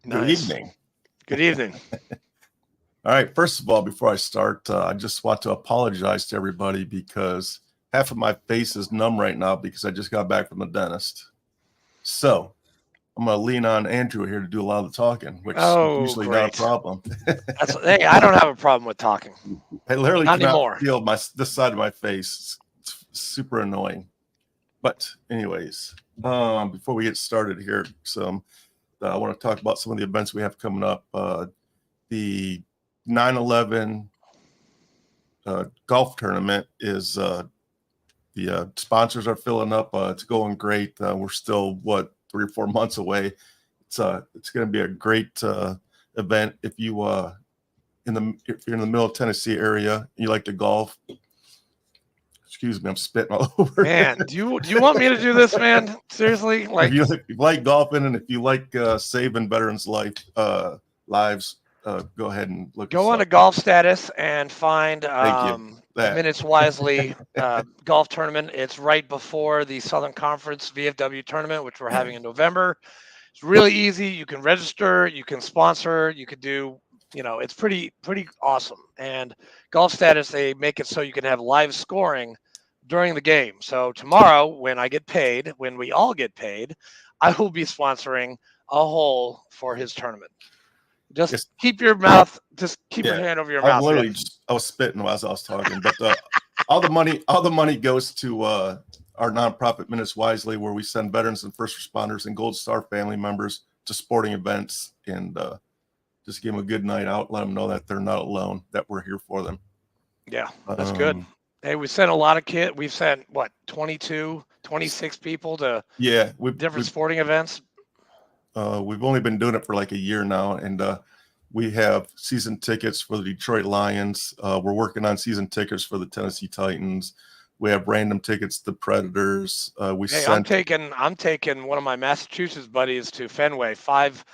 Good evening. Good evening. All right. First of all, before I start, I just want to apologize to everybody because half of my face is numb right now because I just got back from the dentist. So I'm going to lean on Andrew here to do a lot of the talking, which is usually not a problem. Hey, I don't have a problem with talking. I literally Not cannot anymore. feel this side of my face. It's super annoying. But anyways, before we get started here, I want to talk about some of the events we have coming up. The 9/11 golf tournament is the sponsors are filling up. It's going great. We're still 3 or 4 months away. It's going to be a great event if you're in the middle of Tennessee area and you like to golf. Excuse me, I'm spitting all over. Man, do you want me to do this, man? Seriously, if you like golfing and if you like saving veterans' lives, go ahead and go on to Golf Status and find the Minutes Wisely golf tournament. It's right before the Southern Conference VFW tournament, which we're having in November. It's really easy. You can register, you can sponsor, you could do, it's pretty awesome. And Golf Status, they make it so you can have live scoring during the game. So tomorrow, when we all get paid, I will be sponsoring a hole for his tournament. Just keep your mouth, your hand over your mouth. I was spitting as I was talking, but all the money goes to our nonprofit Minutes Wisely, where we send veterans and first responders and Gold Star family members to sporting events and just give them a good night out, let them know that they're not alone, that we're here for them. Yeah, that's good. Hey, we sent a lot of kids. We've sent 26 people to different sporting events. We've only been doing it for like a year now, and we have season tickets for the Detroit Lions. We're working on season tickets for the Tennessee Titans. We have random tickets to Predators. I'm taking one of my Massachusetts buddies to Fenway, five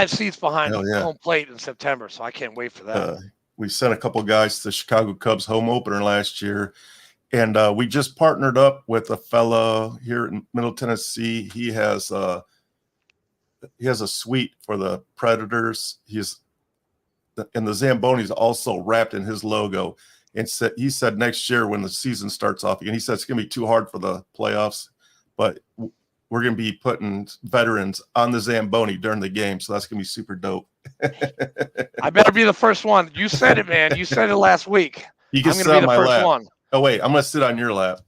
seats behind home plate in September, so I can't wait for that. We sent a couple guys to the Chicago Cubs home opener last year, and we just partnered up with a fellow here in Middle Tennessee. He has a suite for the Predators. And the Zamboni is also wrapped in his logo. And he said next year when the season starts off again, he said it's going to be too hard for the playoffs, but we're going to be putting veterans on the Zamboni during the game. So that's going to be super dope. I better be the first one. You said it, man. You said it last week. You can sit on my lap. Oh, wait, I'm going to sit on your lap.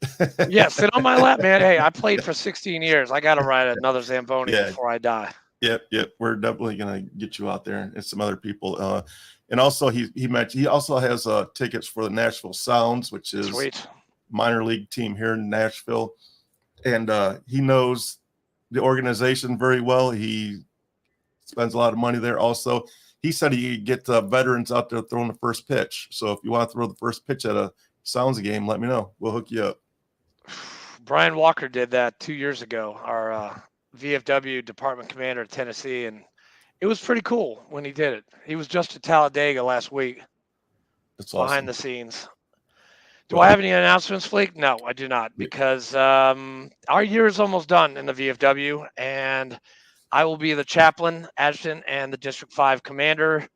Yeah, sit on my lap, man. Hey, I played for 16 years. I got to ride another Zamboni before I die. Yep. We're definitely going to get you out there and some other people. And also he mentioned he also has tickets for the Nashville Sounds, which is minor league team here in Nashville. And he knows the organization very well. He spends a lot of money there. Also, he said he could get veterans out there throwing the first pitch. So if you want to throw the first pitch at a Sounds game, let me know. We'll hook you up. Brian Walker did that 2 years ago, our VFW department commander of Tennessee, and it was pretty cool when he did it. He was just at Talladega last week. That's awesome. Behind the scenes. Do I have any announcements, Fleek? No, I do not, because our year is almost done in the VFW, and I will be the chaplain, adjutant, and the District 5 commander.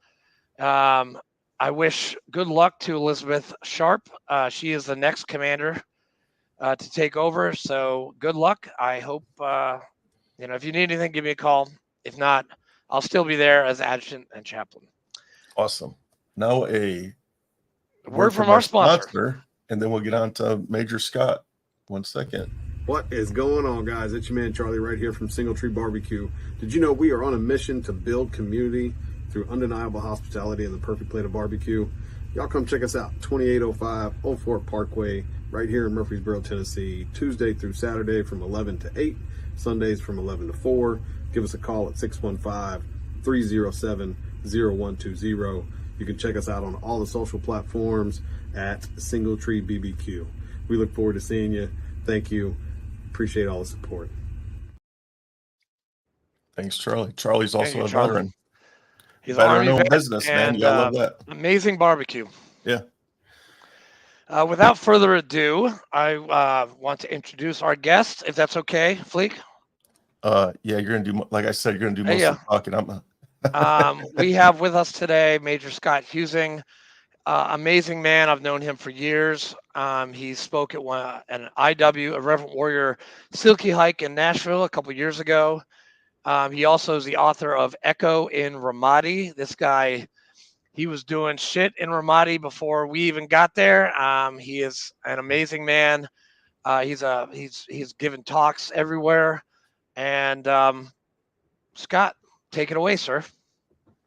I wish good luck to Elizabeth Sharp. She is the next commander to take over, so good luck. I hope, if you need anything, give me a call. If not, I'll still be there as adjutant and chaplain. Awesome. Now a word from our sponsor. And then we'll get on to Major Scott. 1 second. What is going on, guys? It's your man Charlie right here from Tree BBQ. Did you know we are on a mission to build community through undeniable hospitality and the perfect plate of barbecue? Y'all come check us out, 2805 Old Fort Parkway, right here in Murfreesboro, Tennessee, Tuesday through Saturday from 11 to 8, Sundays from 11 to 4. Give us a call at 615-307-0120. You can check us out on all the social platforms at Tree BBQ. We look forward to seeing you. Thank you. Appreciate all the support. Thanks, Charlie. Charlie's also a veteran. He's veteran owned business, man. You gotta love that. Amazing barbecue. Yeah. Without further ado, I want to introduce our guest, if that's okay, Fleek. Yeah, you're gonna do, like I said, you're gonna do most of the talking. We have with us today Major Scott Heusing. Amazing man. I've known him for years. He spoke at an IW, a Reverend Warrior Silky Hike in Nashville a couple years ago. He also is the author of Echo in Ramadi. This guy, he was doing shit in Ramadi before we even got there. He is an amazing man. He's given talks everywhere. And Scott, take it away, sir.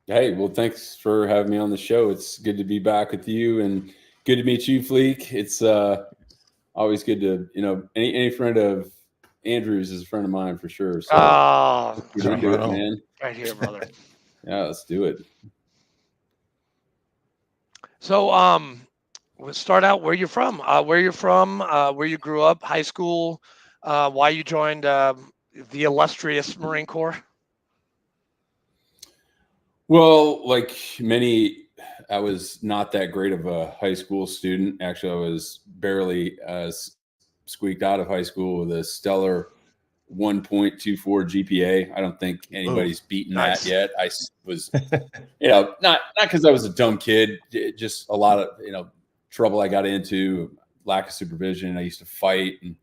Hey, well, thanks for having me on the show. It's good to be back with you, and good to meet you, Fleek. It's always good to, any friend of Andrew's is a friend of mine for sure. So do it, man. Right here, brother. Yeah, let's do it. So, we'll start out where you're from. Where you grew up, high school, why you joined the illustrious Marine Corps. Well, like many, I was not that great of a high school student. Actually, I was barely squeaked out of high school with a stellar 1.24 GPA. I don't think anybody's beaten that yet. I was, not because I was a dumb kid, just a lot of, trouble I got into, lack of supervision. I used to fight and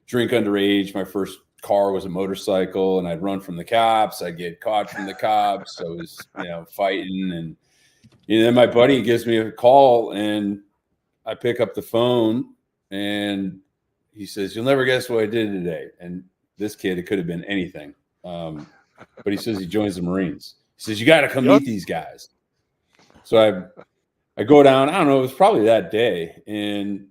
drink underage. My first car was a motorcycle, and I'd run from the cops. I'd get caught from the cops. I was, fighting. And then my buddy gives me a call, and I pick up the phone, and he says, "You'll never guess what I did today." And this kid, it could have been anything. But he says he joins the Marines. He says, "You got to come meet these guys." So I go down, I don't know, it was probably that day. And,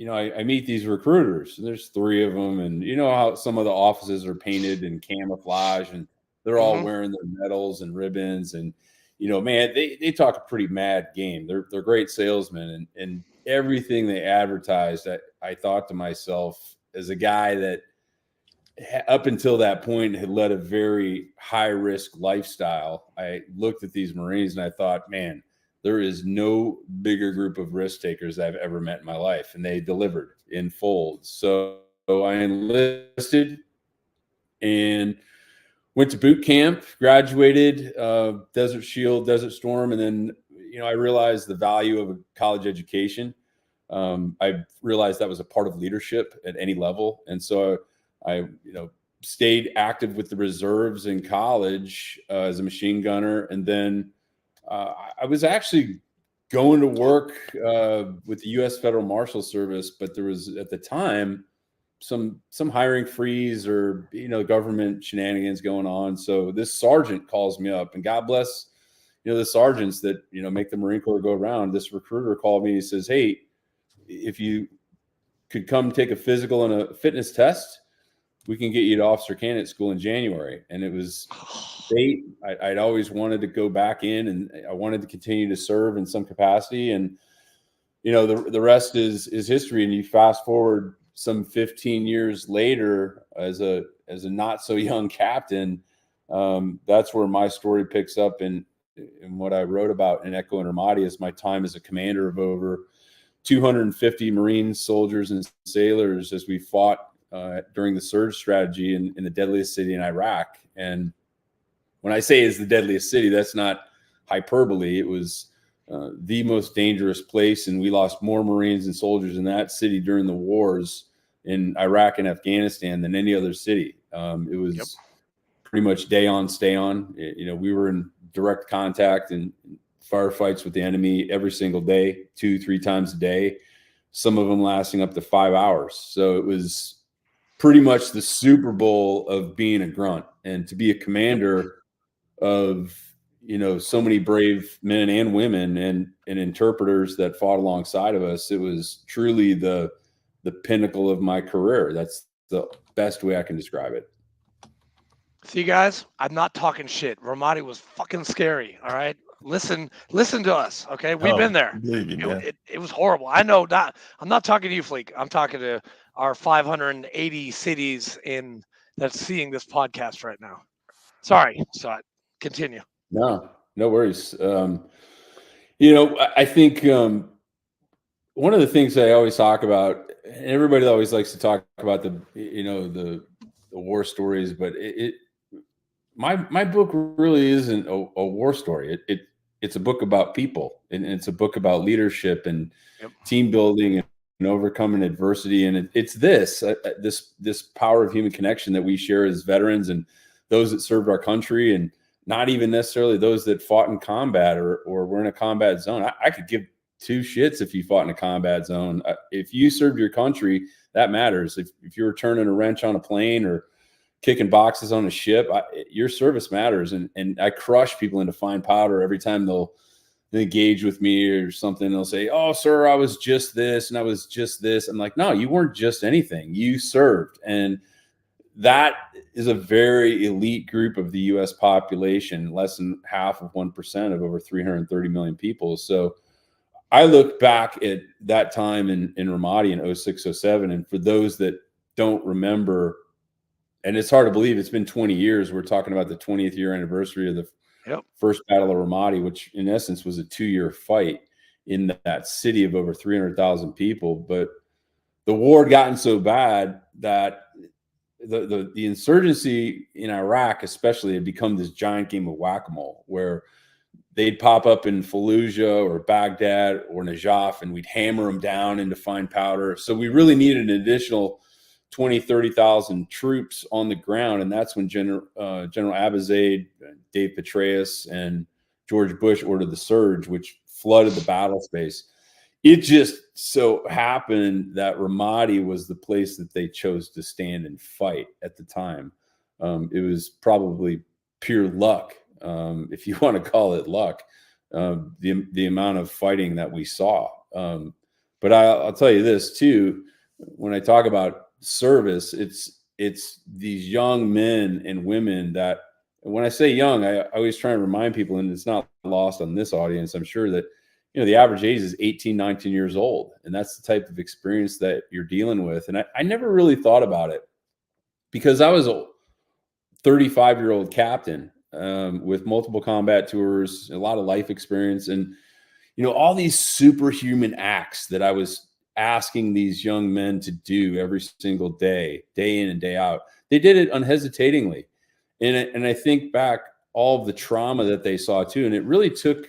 I meet these recruiters, and there's 3 of them. And you know how some of the offices are painted in camouflage, and they're all wearing their medals and ribbons. And, man, they talk a pretty mad game. They're great salesmen, and everything they advertised, I thought to myself, as a guy that up until that point had led a very high risk lifestyle, I looked at these Marines and I thought, man, there is no bigger group of risk takers I've ever met in my life. And they delivered in folds. So I enlisted and went to boot camp, graduated, Desert Shield, Desert Storm. And then, I realized the value of a college education. I realized that was a part of leadership at any level. And so I stayed active with the reserves in college as a machine gunner. And then I was actually going to work with the U.S. Federal Marshal Service, but there was at the time some hiring freeze or government shenanigans going on. So this sergeant calls me up, and God bless the sergeants that make the Marine Corps go around. This recruiter called me and he says, "Hey, if you could come take a physical and a fitness test, we can get you to officer candidate school in January." And it was I'd always wanted to go back in, and I wanted to continue to serve in some capacity. And, the rest is history. And you fast forward some 15 years later as a not so young captain. That's where my story picks up. And what I wrote about in Echo and Ramadi is my time as a commander of over 250 Marines, soldiers, and sailors as we fought during the surge strategy in the deadliest city in Iraq. And when I say it's the deadliest city, that's not hyperbole. It was the most dangerous place, and we lost more Marines and soldiers in that city during the wars in Iraq and Afghanistan than any other city. It was pretty much day on, stay on. We were in direct contact and firefights with the enemy every single day, 2-3 times a day, some of them lasting up to 5 hours. So it was pretty much the Super Bowl of being a grunt, and to be a commander of, so many brave men and women and interpreters that fought alongside of us. It was truly the pinnacle of my career. That's the best way I can describe it. See, guys, I'm not talking shit. Ramadi was fucking scary. All right. Listen to us. Okay. We've been there. It was horrible. I know not. I'm not talking to you, Fleek. I'm talking to our 580 cities that's seeing this podcast right now. Sorry, Scott. Continue. No worries. I think one of the things I always talk about, and everybody always likes to talk about the war stories, but my book really isn't a war story. It's a book about people, and it's a book about leadership and team building and overcoming adversity. And it's this power of human connection that we share as veterans and those that served our country, and not even necessarily those that fought in combat or were in a combat zone. I could give two shits if you fought in a combat zone. If you served your country, that matters. If you were turning a wrench on a plane or kicking boxes on a ship, your service matters. And I crush people into fine powder every time they'll engage with me or something. They'll say, "Oh, sir, I was just this and I was just this." I'm like, no, you weren't just anything. You served. And that is a very elite group of the U.S. population, less than half of 1% of over 330 million people. So I look back at that time in Ramadi in 06, 07. And for those that don't remember, and it's hard to believe it's been 20 years. We're talking about the 20th year anniversary of the first Battle of Ramadi, which in essence was a 2-year fight in that city of over 300,000 people. But the war had gotten so bad that the insurgency in Iraq especially had become this giant game of whack-a-mole, where they'd pop up in Fallujah or Baghdad or Najaf, and we'd hammer them down into fine powder. So we really needed an additional 20, 30,000 troops on the ground. And that's when General Abizaid, Dave Petraeus, and George Bush ordered the surge, which flooded the battle space. It just so happened that Ramadi was the place that they chose to stand and fight at the time. It was probably pure luck, if you want to call it luck, the amount of fighting that we saw. But I'll tell you this too, when I talk about service, it's these young men and women that, when I say young, I always try and remind people, and it's not lost on this audience, I'm sure, that the average age is 18, 19 years old. And that's the type of experience that you're dealing with. And I never really thought about it, because I was a 35-year-old captain with multiple combat tours, a lot of life experience, and all these superhuman acts that I was asking these young men to do every single day in and day out. They did it unhesitatingly. And I think back all of the trauma that they saw too. And it really took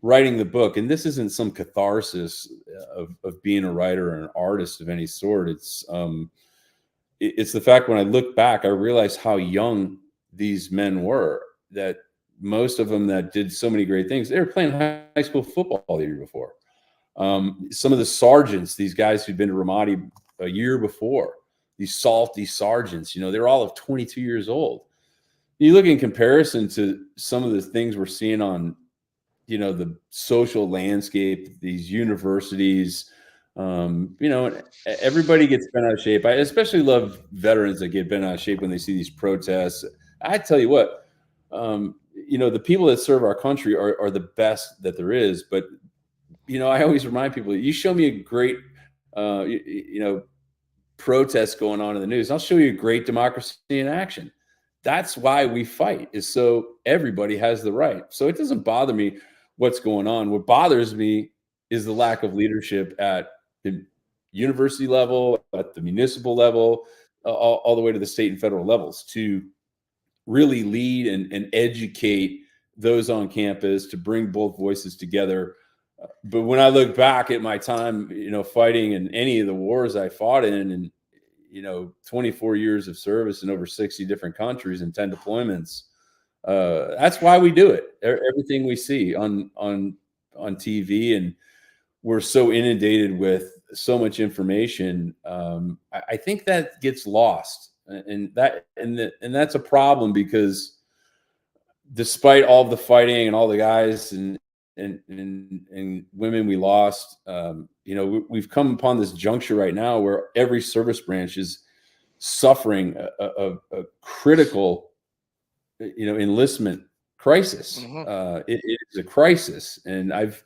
writing the book. And this isn't some catharsis of being a writer or an artist of any sort. It's the fact, when I look back, I realized how young these men were, that most of them that did so many great things, they were playing high school football the year before. Some of the sergeants, these guys who'd been to Ramadi a year before, these salty sergeants, they're all of 22 years old. You look in comparison to some of the things we're seeing on, the social landscape, these universities, everybody gets bent out of shape. I especially love veterans that get bent out of shape when they see these protests. I tell you what, the people that serve our country are the best that there is. But I always remind people, you show me a great, protest going on in the news, I'll show you a great democracy in action. That's why we fight, is so everybody has the right. So it doesn't bother me what's going on. What bothers me is the lack of leadership at the university level, at the municipal level, all the way to the state and federal levels, to really lead and educate those on campus, to bring both voices together. But when I look back at my time, fighting in any of the wars I fought in, and 24 years of service in over 60 different countries and 10 deployments, that's why we do it. Everything we see on TV, and we're so inundated with so much information. I think that gets lost, and that's a problem, because despite all the fighting and all the guys and women we lost, we've come upon this juncture right now where every service branch is suffering a critical, enlistment crisis. Mm-hmm. It is a crisis, and I've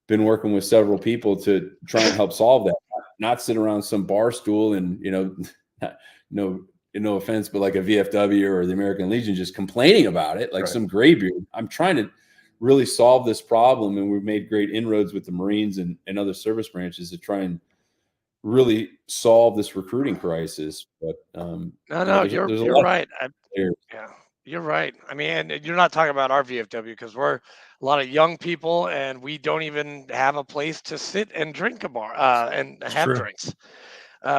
been working with several people to try and help solve that. Not sit around some bar stool and no offense, but like a VFW or the American Legion, just complaining about it like right. Some graybeard. I'm trying to really solve this problem, and we've made great inroads with the Marines and other service branches to try and really solve this recruiting crisis. But you're right. You're right. I mean, and you're not talking about our VFW because we're a lot of young people and we don't even have a place to sit and drink and have drinks.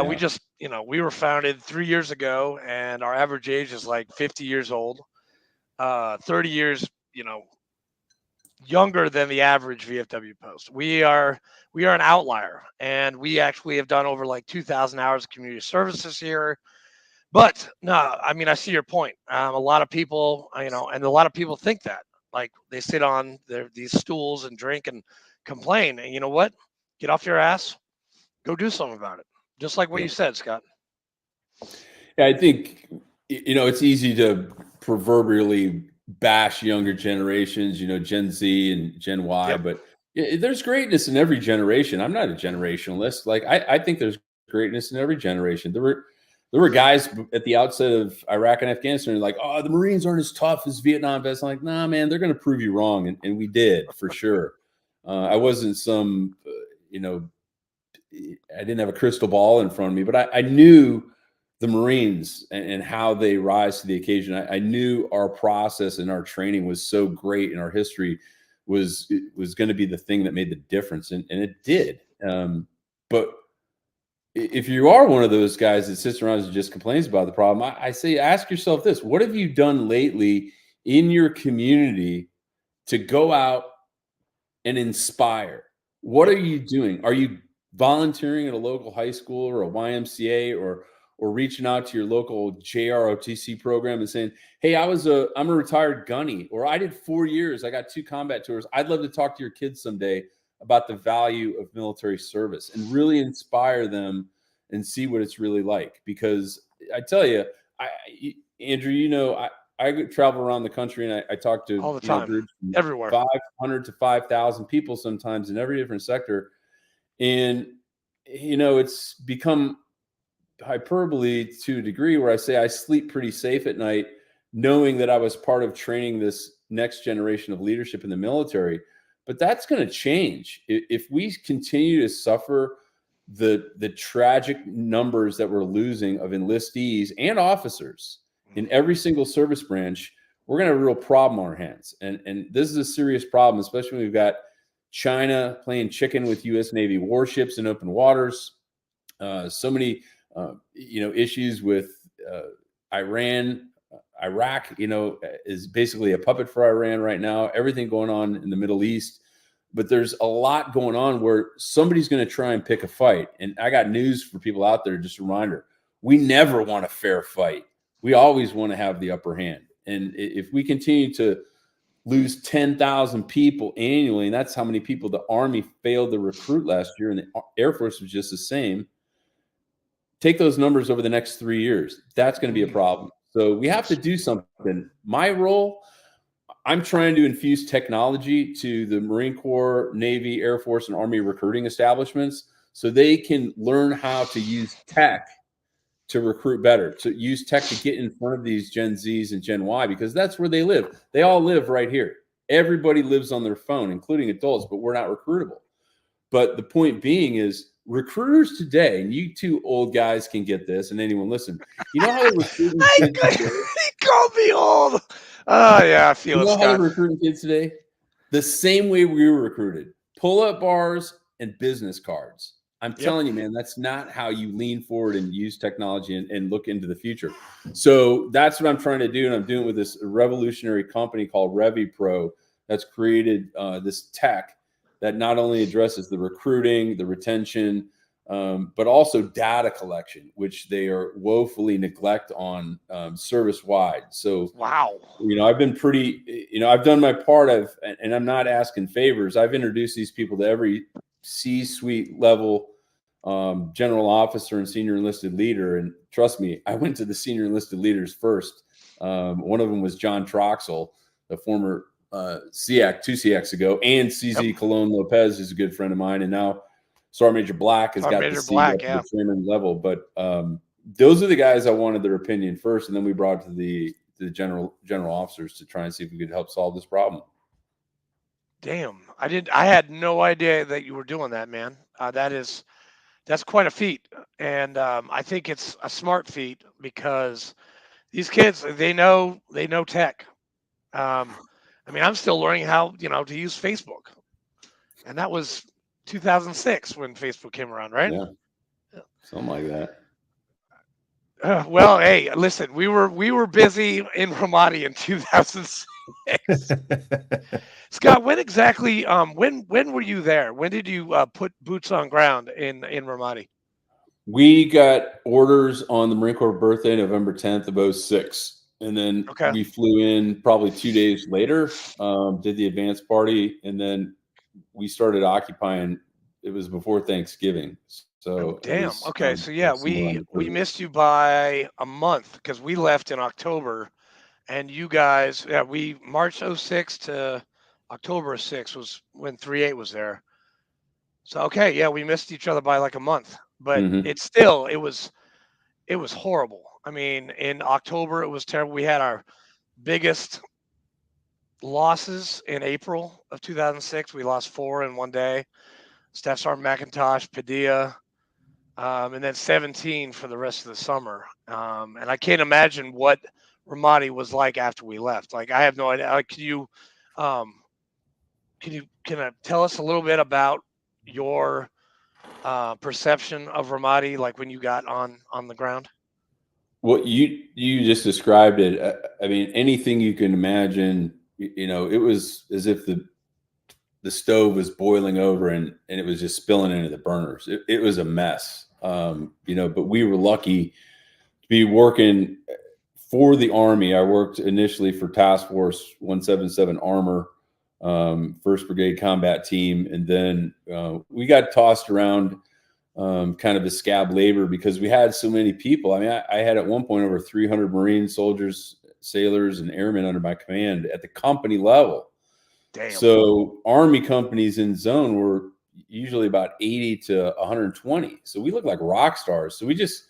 We just, we were founded 3 years ago and our average age is like 50 years old, 30 years, younger than the average VFW post. We are an outlier, and we actually have done over like 2,000 hours of community service this year. But no, I mean, I see your point. A lot of people, and a lot of people think that, like, they sit on these stools and drink and complain. And you know what? Get off your ass, go do something about it. Just like what you said, Scott. Yeah, I think, it's easy to proverbially bash younger generations, Gen Z and Gen Y, but there's greatness in every generation. I'm not a generationalist. Like, I think there's greatness in every generation. There were guys at the outset of Iraq and Afghanistan who were like, oh, the Marines aren't as tough as Vietnam vets. I'm like, nah, man, they're going to prove you wrong. And we did, for sure. I wasn't some, I didn't have a crystal ball in front of me, but I knew the Marines and how they rise to the occasion. I knew our process and our training was so great, and our history was going to be the thing that made the difference. And it did. But if you are one of those guys that sits around and just complains about the problem, I say, ask yourself this: what have you done lately in your community to go out and inspire? What are you doing? Are you volunteering at a local high school or a YMCA or reaching out to your local JROTC program and saying, hey, I'm a retired gunny, or I did 4 years, I got 2 combat tours. I'd love to talk to your kids someday about the value of military service and really inspire them and see what it's really like. Because I tell you, Andrew, I travel around the country and I talk to all the time, groups everywhere, 500 to 5,000 people sometimes in every different sector. And, it's become hyperbole to a degree where I say I sleep pretty safe at night, knowing that I was part of training this next generation of leadership in the military. But that's going to change if we continue to suffer the tragic numbers that we're losing of enlistees and officers in every single service branch. We're going to have a real problem on our hands, and this is a serious problem, especially when we've got China playing chicken with U.S. Navy warships in open waters. So many issues with Iran. Iraq, is basically a puppet for Iran right now. Everything going on in the Middle East. But there's a lot going on where somebody's going to try and pick a fight. And I got news for people out there, just a reminder. We never want a fair fight. We always want to have the upper hand. And if we continue to lose 10,000 people annually, and that's how many people the Army failed to recruit last year, and the Air Force was just the same, take those numbers over the next 3 years. That's going to be a problem. So we have to do something. My role, I'm trying to infuse technology to the Marine Corps, Navy, Air Force, and Army recruiting establishments so they can learn how to use tech to recruit better, to use tech to get in front of these Gen Zs and Gen Y, because that's where they live. They all live right here. Everybody lives on their phone, including adults, but we're not recruitable. But the point being is, recruiters today, and you two old guys can get this, and anyone listen, you know how they're recruiting kids today? He called me old. Oh, yeah, I feel it, Scott. How they're recruiting kids today? The same way we were recruited. Pull-up bars and business cards. I'm telling you, man, that's not how you lean forward and use technology and look into the future. So that's what I'm trying to do, and I'm doing it with this revolutionary company called ReviPro that's created this tech that not only addresses the recruiting, the retention, but also data collection, which they are woefully neglect on service-wide. So, wow, I've been pretty, I've done my part of, and I'm not asking favors. I've introduced these people to every C-suite level general officer and senior enlisted leader. And trust me, I went to the senior enlisted leaders first. One of them was John Troxel, the former SEAC, 2 SEACs ago, and CZ Colon Lopez is a good friend of mine. And now Sergeant Major Black has got the seat at the chairman level. But those are the guys I wanted their opinion first. And then we brought it to the general officers to try and see if we could help solve this problem. Damn. I had no idea that you were doing that, man. That's quite a feat. And I think it's a smart feat because These kids, they know tech. I mean, I'm still learning how, to use Facebook. And that was 2006 when Facebook came around, right? Yeah. Something like that. Well, hey, listen, we were busy in Ramadi in 2006. Scott, when exactly? When were you there? When did you put boots on ground in Ramadi? We got orders on the Marine Corps birthday, November 10th of 2006. And then we flew in probably 2 days later, did the advance party, and then we started occupying. It was before Thanksgiving. So damn. Okay. So yeah, we missed you by a month because we left in October, and you guys, we March 06 to October 6 was when 3.8 was there. So okay, yeah, we missed each other by like a month, but it was horrible. I mean, in October it was terrible. We had our biggest losses in April of 2006. We lost 4 in one day. Staff Sergeant McIntosh, Padilla, and then 17 for the rest of the summer. And I can't imagine what Ramadi was like after we left. Like, I have no idea. Can you tell us a little bit about your perception of Ramadi, like when you got on the ground? Well, you just described it. I mean, anything you can imagine. It was as if the stove was boiling over and it was just spilling into the burners. It was a mess. But we were lucky to be working for the Army. I worked initially for Task Force 177 Armor, 1st Brigade Combat Team. And then we got tossed around kind of as scab labor because we had so many people. I mean, I had at one point over 300 Marine soldiers, sailors, and airmen under my command at the company level. Damn. So Army companies in zone were usually about 80 to 120. So we looked like rock stars. So we just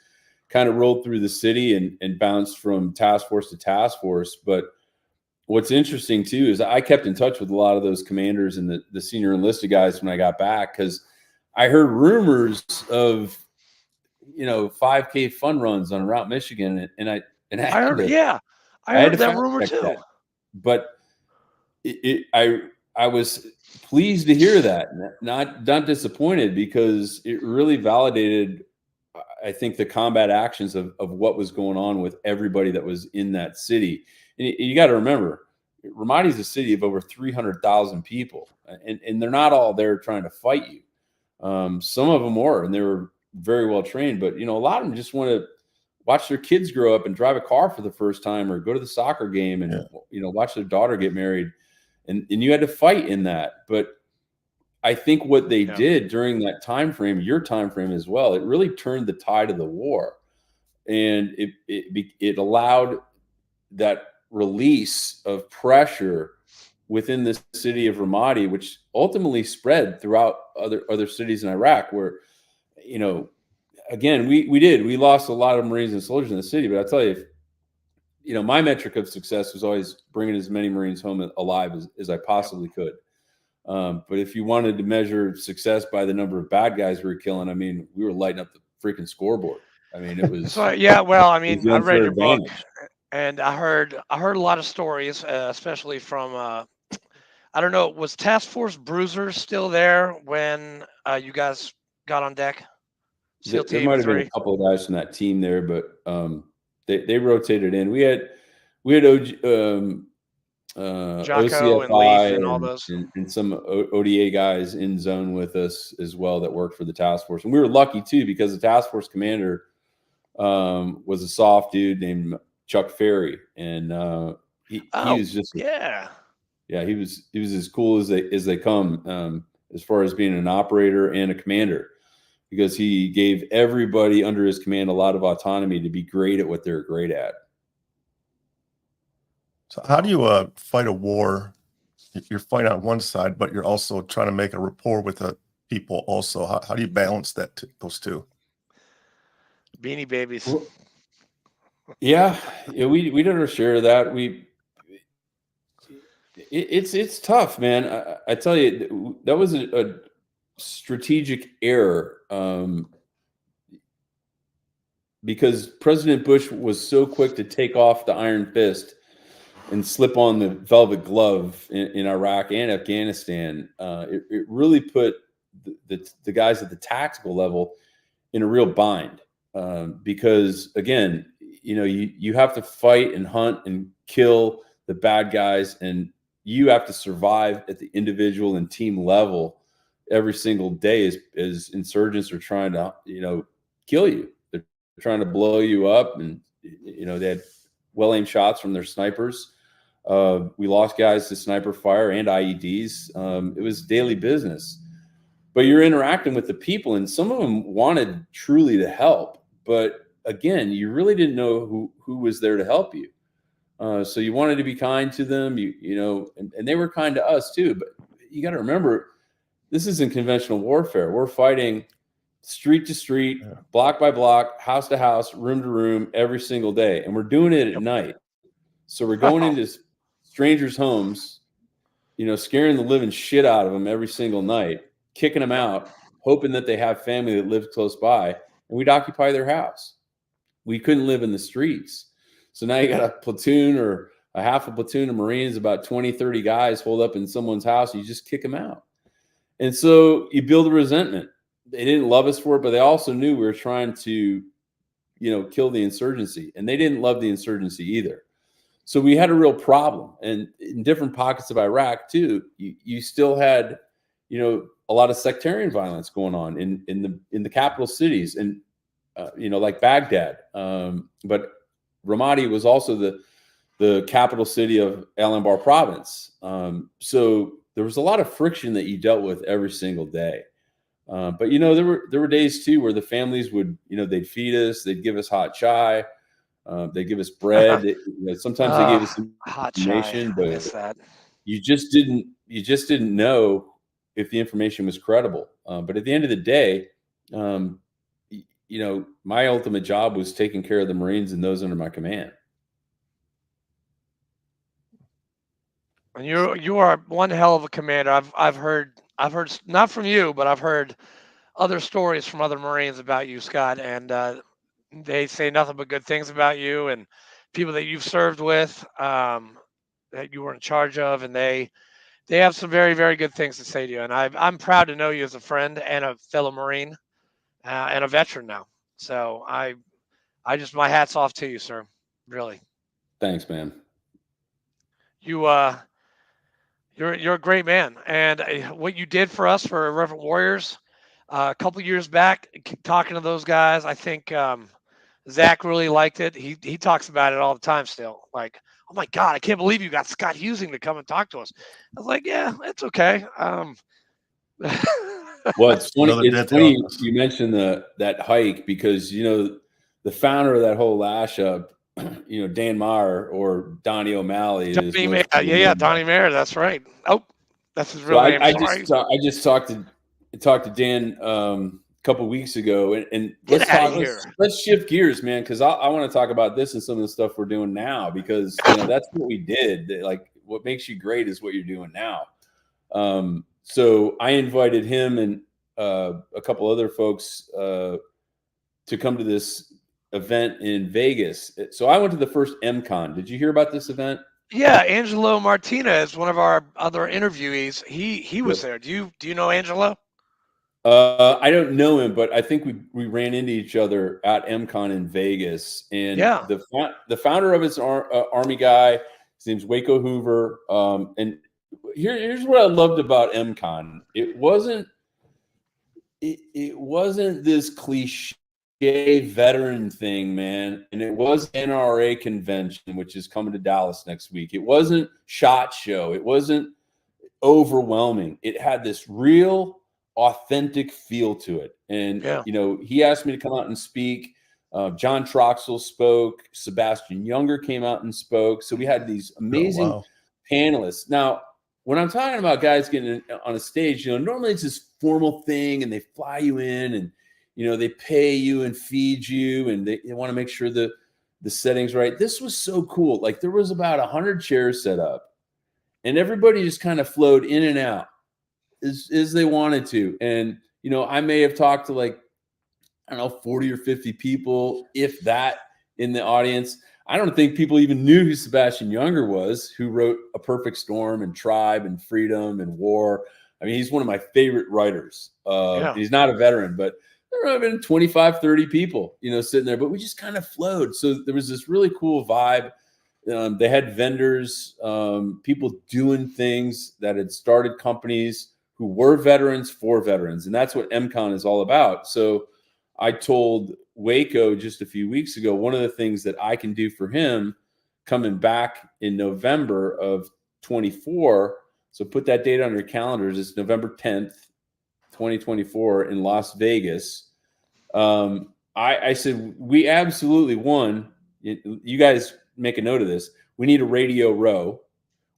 kind of rolled through the city and bounced from task force to task force. But what's interesting too is I kept in touch with a lot of those commanders and the senior enlisted guys when I got back, because I heard rumors of 5K fun runs on Route Michigan, and I heard that rumor too. But I was pleased to hear that, not disappointed, because it really validated, I think, the combat actions of what was going on with everybody that was in that city. And you got to remember, Ramadi is a city of over 300,000 people, and they're not all there trying to fight you. Some of them were, and they were very well trained, but a lot of them just want to watch their kids grow up and drive a car for the first time, or go to the soccer game and watch their daughter get married. And you had to fight in that. But I think what they did during that time frame, your time frame as well, it really turned the tide of the war, and it allowed that release of pressure within the city of Ramadi, which ultimately spread throughout other cities in Iraq, where again we lost a lot of Marines and soldiers in the city. But I tell you, my metric of success was always bringing as many Marines home alive as I possibly could. But if you wanted to measure success by the number of bad guys we were killing, I mean, we were lighting up the freaking scoreboard. I mean, it was. So, yeah, well, I mean, I read your book, and I heard a lot of stories, especially from, I don't know, was Task Force Bruiser still there when you guys got on deck? There might have been a couple of guys from that team there, but they rotated in. We had Jocko and Leaf and all those, and some ODA guys in zone with us as well that worked for the task force. And we were lucky too, because the task force commander was a soft dude named Chuck Ferry, and he was just he was as cool as they come, as far as being an operator and a commander, because he gave everybody under his command a lot of autonomy to be great at what they're great at. So how do you fight a war? You're fighting on one side, but you're also trying to make a rapport with the people also. How do you balance those two? Beanie Babies. Well, yeah, we did our share of that. It's tough, man. I tell you, that was a strategic error. because President Bush was so quick to take off the iron fist and slip on the velvet glove in Iraq and Afghanistan. It really put the guys at the tactical level in a real bind, because again, you have to fight and hunt and kill the bad guys, and you have to survive at the individual and team level every single day as insurgents are trying to, kill you. They're trying to blow you up, and, they had well-aimed shots from their snipers. We lost guys to sniper fire and IEDs. It was daily business. But you're interacting with the people, and some of them wanted truly to help. But again, you really didn't know who was there to help you. So you wanted to be kind to them, and they were kind to us too. But you got to remember, this isn't conventional warfare. We're fighting street to street, block by block, house to house, room to room, every single day. And we're doing it at night. So we're going into strangers' homes, scaring the living shit out of them every single night, kicking them out, hoping that they have family that lives close by, and we'd occupy their house. We couldn't live in the streets. So now you got a platoon or a half a platoon of Marines, about 20, 30 guys hold up in someone's house. You just kick them out. And so you build a resentment. They didn't love us for it, but they also knew we were trying to, kill the insurgency. And they didn't love the insurgency either. So we had a real problem. And in different pockets of Iraq too, you still had, a lot of sectarian violence going on in the capital cities, and like Baghdad. But Ramadi was also the capital city of Al-Anbar province. So there was a lot of friction that you dealt with every single day. But there were days too where the families would, they'd feed us, they'd give us hot chai, they'd give us bread. Sometimes they gave us information, but you just didn't know if the information was credible. But at the end of the day, my ultimate job was taking care of the Marines and those under my command. And you are one hell of a commander. I've heard not from you, but I've heard other stories from other Marines about you, Scott, and they say nothing but good things about you and people that you've served with, that you were in charge of, and they have some very, very good things to say to you. And I'm proud to know you as a friend and a fellow Marine, and a veteran now. So I just, my hat's off to you, sir. Really. Thanks, man. You're a great man, and what you did for us for Reverend Warriors a couple years back, talking to those guys, I think Zach really liked it. He talks about it all the time still. Like, oh my God, I can't believe you got Scott Heusing to come and talk to us. I was like, yeah, it's okay. Well, it's funny you mentioned that hike, because the founder of that whole lash up, Dan Meyer, or Donnie O'Malley. Donnie Meyer. That's right. Oh, that's his real name. I just talked to Dan a couple of weeks ago, and let's shift gears, man, because I want to talk about this and some of the stuff we're doing now, because that's what we did. Like, what makes you great is what you're doing now. So I invited him and a couple other folks to come to this event in Vegas. So I went to the first MCon. Did you hear about this event? Yeah, Angelo Martinez, one of our other interviewees. He was there. Do you know Angelo? I don't know him, but I think we ran into each other at MCon in Vegas. And the founder of it's Army guy. His name's Waco Hoover. And here's what I loved about MCon. It wasn't this cliche veteran thing, man. And it was NRA Convention, which is coming to Dallas next week. It wasn't SHOT Show. It wasn't overwhelming. It had this real authentic feel to it. And, he asked me to come out and speak. John Troxel spoke. Sebastian Younger came out and spoke. So we had these amazing panelists. Now, when I'm talking about guys getting on a stage, normally it's this formal thing and they fly you in and, they pay you and feed you and they want to make sure the setting's right. This was so cool. Like, there was about 100 chairs set up and everybody just kind of flowed in and out as they wanted to. And, I may have talked to I don't know, 40 or 50 people, if that, in the audience. I don't think people even knew who Sebastian Junger was, who wrote A Perfect Storm and Tribe and Freedom and War. I mean, he's one of my favorite writers. He's not a veteran, but there might have been 25, 30 people, sitting there, but we just kind of flowed. So there was this really cool vibe. They had vendors, people doing things that had started companies who were veterans for veterans. And that's what MCon is all about. So I told Waco just a few weeks ago, one of the things that I can do for him coming back in November of 24. So put that date on your calendars. It's November 10th, 2024 in Las Vegas. I said, we absolutely won. You guys make a note of this. We need a radio row.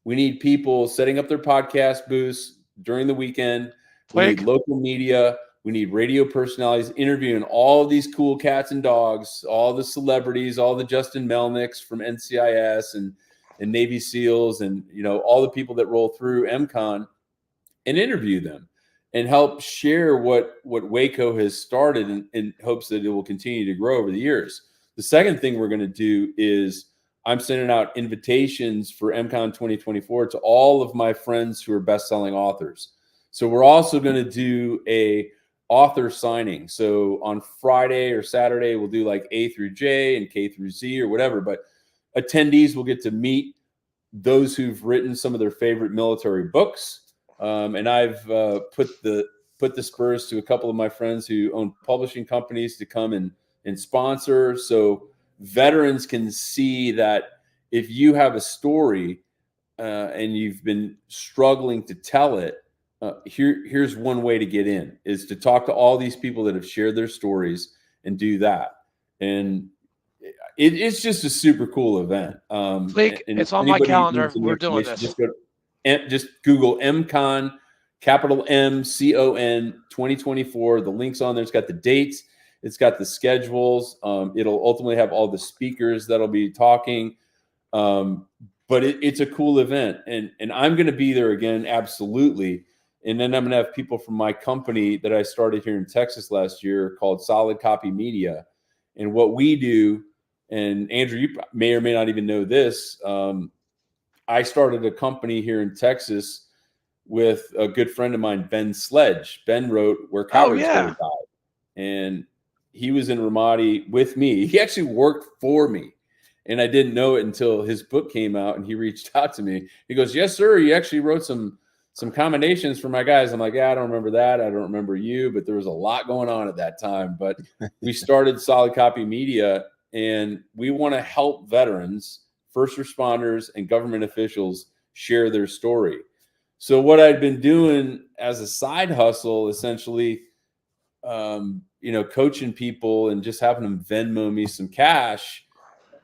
We need people setting up their podcast booths during the weekend. We need local media. We need radio personalities interviewing all these cool cats and dogs, all the celebrities, all the Justin Melnicks from NCIS and Navy SEALs and, all the people that roll through MCon, and interview them and help share what Waco has started in hopes that it will continue to grow over the years. The second thing we're going to do is I'm sending out invitations for MCon 2024 to all of my friends who are best-selling authors. So we're also going to do a author signing. So on Friday or Saturday, we'll do like A through J and K through Z or whatever, but attendees will get to meet those who've written some of their favorite military books. And I've put the spurs to a couple of my friends who own publishing companies to come and sponsor. So veterans can see that if you have a story and you've been struggling to tell it, here's one way to get in, is to talk to all these people that have shared their stories and do that. And it's just a super cool event. It's on my calendar. We're doing this. Just Google MCon, capital MCON 2024. The link's on there. It's got the dates. It's got the schedules. It'll ultimately have all the speakers that'll be talking. But it's a cool event. And I'm going to be there again, absolutely. And then I'm going to have people from my company that I started here in Texas last year called Solid Copy Media. And what we do, and Andrew, you may or may not even know this, I started a company here in Texas with a good friend of mine, Ben Sledge. Ben wrote Where Cowards Go to Die. And he was in Ramadi with me. He actually worked for me. And I didn't know it until his book came out and he reached out to me. He goes, yes, sir. You actually wrote some commendations for my guys. I'm like, yeah, I don't remember that. I don't remember you, but there was a lot going on at that time. But we started Solid Copy Media, and we want to help veterans, first responders, and government officials share their story. So what I'd been doing as a side hustle, essentially, coaching people and just having them Venmo me some cash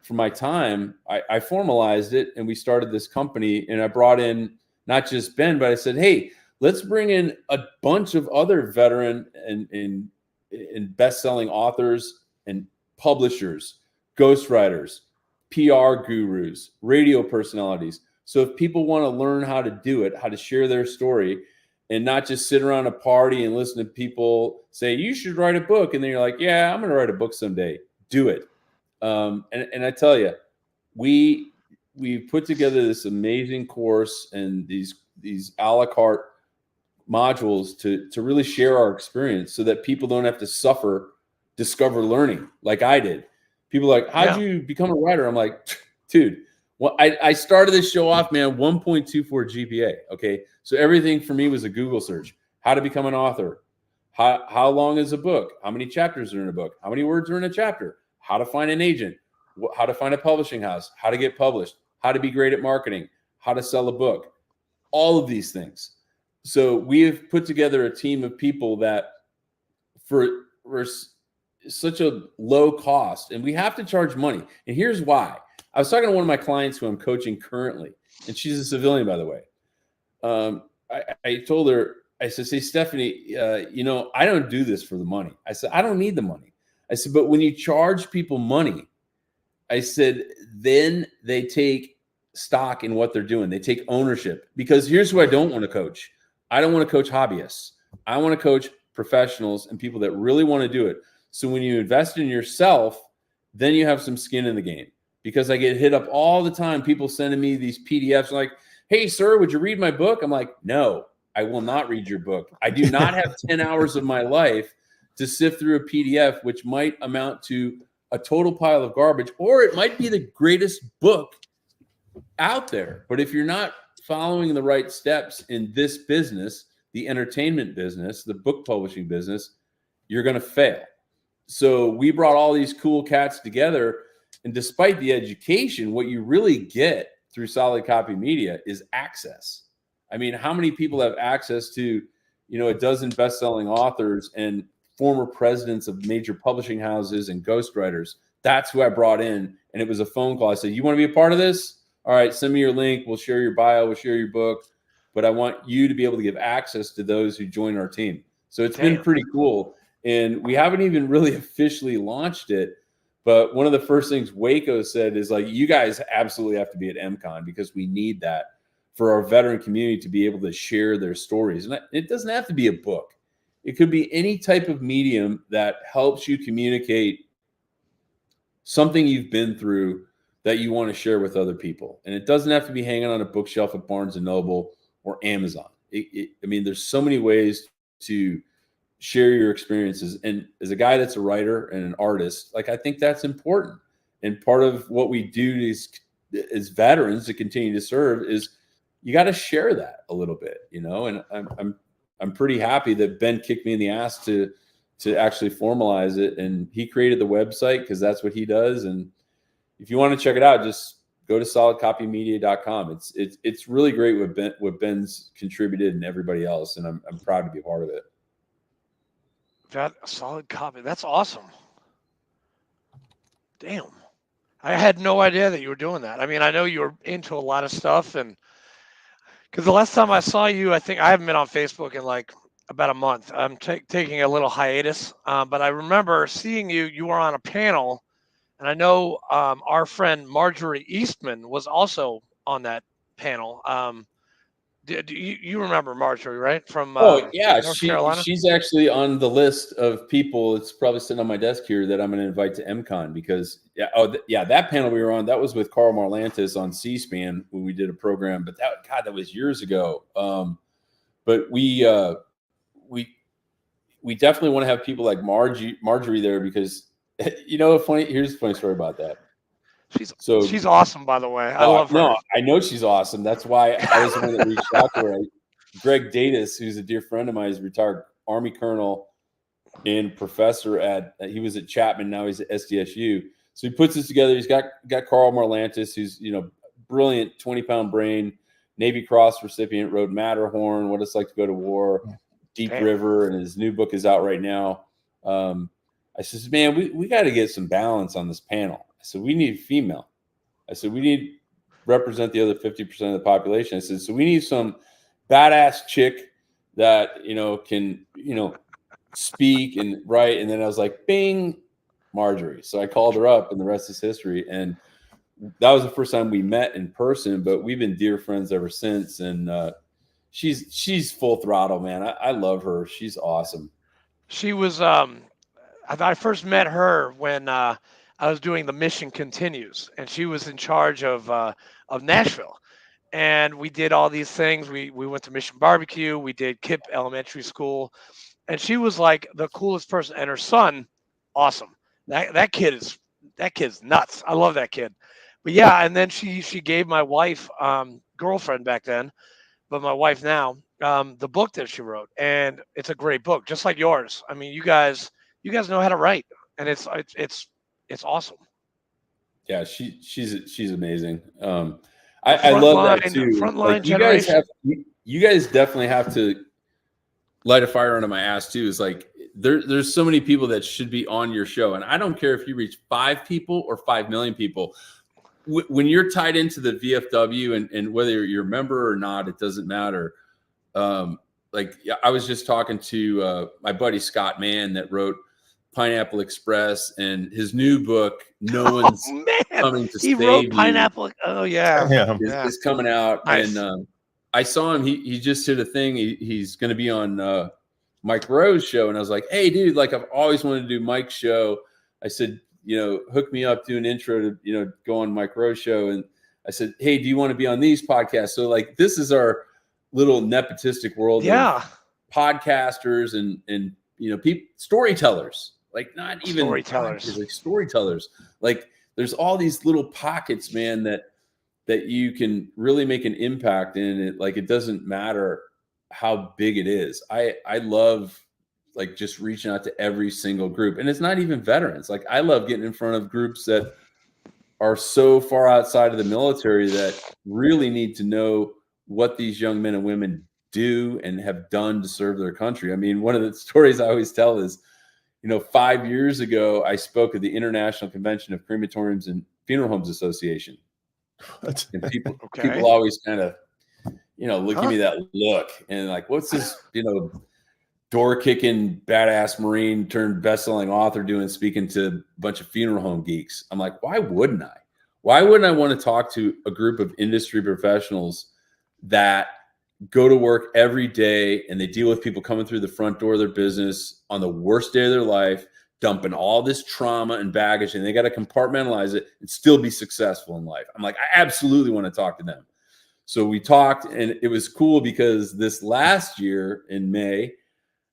for my time, I formalized it, and we started this company, and I brought in not just Ben, but I said, hey, let's bring in a bunch of other veteran and best-selling authors and publishers, ghostwriters, PR gurus, radio personalities. So if people want to learn how to do it, how to share their story, and not just sit around a party and listen to people say, you should write a book. And then you're like, yeah, I'm going to write a book someday. Do it. And I tell you, we put together this amazing course and these a la carte modules to really share our experience so that people don't have to suffer discover learning like I did. People are like, how'd you become a writer? I'm like, dude, well, I started this show off, man, 1.24 GPA. Okay. So everything for me was a Google search. How to become an author. How long is a book? How many chapters are in a book? How many words are in a chapter? How to find an agent. How to find a publishing house. How to get published. How to be great at marketing. How to sell a book. All of these things. So we have put together a team of people that for such a low cost, and we have to charge money. And here's why. I was talking to one of my clients who I'm coaching currently, and she's a civilian, by the way. I told her, I said, say, Stephanie, I don't do this for the money. I said, I don't need the money. I said, but when you charge people money, I said, then they take stock in what they're doing. They take ownership. Because here's who I don't want to coach. I don't want to coach hobbyists. I want to coach professionals and people that really want to do it. So when you invest in yourself, then you have some skin in the game. Because I get hit up all the time, people sending me these PDFs like, hey, sir, would you read my book? I'm like, no, I will not read your book. I do not have 10 hours of my life to sift through a PDF, which might amount to a total pile of garbage, or it might be the greatest book out there. But if you're not following the right steps in this business, the entertainment business, the book publishing business, you're going to fail. So we brought all these cool cats together. And despite the education, what you really get through Solid Copy Media is access. I mean, how many people have access to, a dozen best-selling authors and former presidents of major publishing houses and ghostwriters? That's who I brought in. And it was a phone call. I said, you want to be a part of this? All right, send me your link. We'll share your bio. We'll share your book. But I want you to be able to give access to those who join our team. So it's been pretty cool. And we haven't even really officially launched it. But one of the first things Waco said is like, you guys absolutely have to be at MCon because we need that for our veteran community to be able to share their stories. And it doesn't have to be a book. It could be any type of medium that helps you communicate something you've been through that you want to share with other people. And it doesn't have to be hanging on a bookshelf at Barnes & Noble or Amazon. I mean, there's so many ways to share your experiences. And as a guy that's a writer and an artist, like, I think that's important. And part of what we do as veterans to continue to serve is you got to share that a little bit, and I'm pretty happy that Ben kicked me in the ass to actually formalize it. And he created the website because that's what he does. And if you want to check it out, just go to solidcopymedia.com. It's really great what Ben's contributed and everybody else. And I'm proud to be a part of it. That Solid Copy. That's awesome. Damn. I had no idea that you were doing that. I mean, I know you were into a lot of stuff, and because the last time I saw you, I think I haven't been on Facebook in like about a month. I'm taking a little hiatus, but I remember seeing you. You were on a panel, and I know our friend Marjorie Eastman was also on that panel. Do you remember Marjorie, right? From North Carolina? She's actually on the list of people. It's probably sitting on my desk here that I'm going to invite to MCon because that panel we were on, that was with Carl Marlantis on C-SPAN when we did a program. But that was years ago. But we definitely want to have people like Marjorie there because here's a funny story about that. She's awesome, by the way. I love her. No, I know she's awesome. That's why I was the one that reached out to her. Greg Datis, who's a dear friend of mine, is a retired Army colonel and professor he was at Chapman, now he's at SDSU. So he puts this together. He's got Carl Marlantis, who's brilliant 20-pound brain, Navy Cross recipient, rode Matterhorn, what it's like to go to war, Deep River, and his new book is out right now. I says, man, we got to get some balance on this panel. So we need female. I said, we need represent the other 50% of the population. I said, so we need some badass chick that, can, speak and write. And then I was like, bing, Marjorie. So I called her up and the rest is history. And that was the first time we met in person, but we've been dear friends ever since. And she's full throttle, man. I love her. She's awesome. She was, I first met her when, I was doing the Mission Continues, and she was in charge of Nashville, and we did all these things. We went to Mission Barbecue, we did KIPP Elementary School, and she was like the coolest person. And her son, awesome. That kid's nuts. I love that kid. But yeah, and then she gave my wife, girlfriend back then, but my wife now, the book that she wrote, and it's a great book, just like yours. I mean, you guys know how to write, and it's awesome. Yeah, she's amazing. I love that too. Frontline you guys definitely have to light a fire under my ass too. Is like there's so many people that should be on your show, and I don't care if you reach 5 people or 5 million people. When you're tied into the VFW and whether you're a member or not, it doesn't matter. Like I was just talking to my buddy Scott Mann that wrote Pineapple Express and his new book, No One's Coming to Save You. He wrote Pineapple. Oh yeah. It's coming out. Nice. And I saw him. He just did a thing. He's going to be on Mike Rowe's show. And I was like, hey, dude, like I've always wanted to do Mike's show. I said, hook me up, do an intro to, go on Mike Rowe's show. And I said, hey, do you want to be on these podcasts? So like, this is our little nepotistic world of podcasters and people, storytellers, like not even storytellers, like storytellers. Like there's all these little pockets, man, that you can really make an impact in it. Like it doesn't matter how big it is. I love like just reaching out to every single group, and it's not even veterans. Like I love getting in front of groups that are so far outside of the military that really need to know what these young men and women do and have done to serve their country. I mean, one of the stories I always tell is, 5 years ago, I spoke at the International Convention of Crematoriums and Funeral Homes Association. And people always kind of, look at me that look and like, what's this, door kicking badass Marine turned best-selling author speaking to a bunch of funeral home geeks? I'm like, why wouldn't I? Why wouldn't I want to talk to a group of industry professionals that go to work every day and they deal with people coming through the front door of their business on the worst day of their life, dumping all this trauma and baggage, and they got to compartmentalize it and still be successful in life? I'm like, I absolutely want to talk to them. So we talked, and it was cool because this last year in May,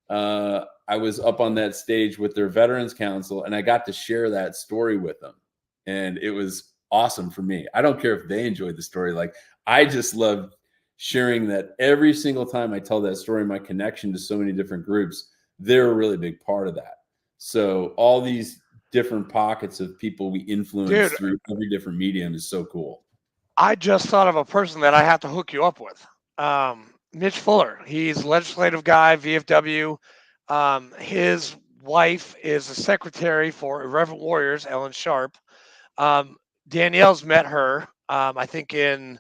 I was up on that stage with their Veterans Council, and I got to share that story with them. And it was awesome for me. I don't care if they enjoyed the story. Like, I just love sharing that every single time I tell that story, my connection to so many different groups, they're a really big part of that. So all these different pockets of people we influence through every different medium is so cool. I just thought of a person that I have to hook you up with. Mitch Fuller. He's a legislative guy, VFW. His wife is the secretary for Irreverent Warriors, Ellen Sharp. Danielle's met her, I think, in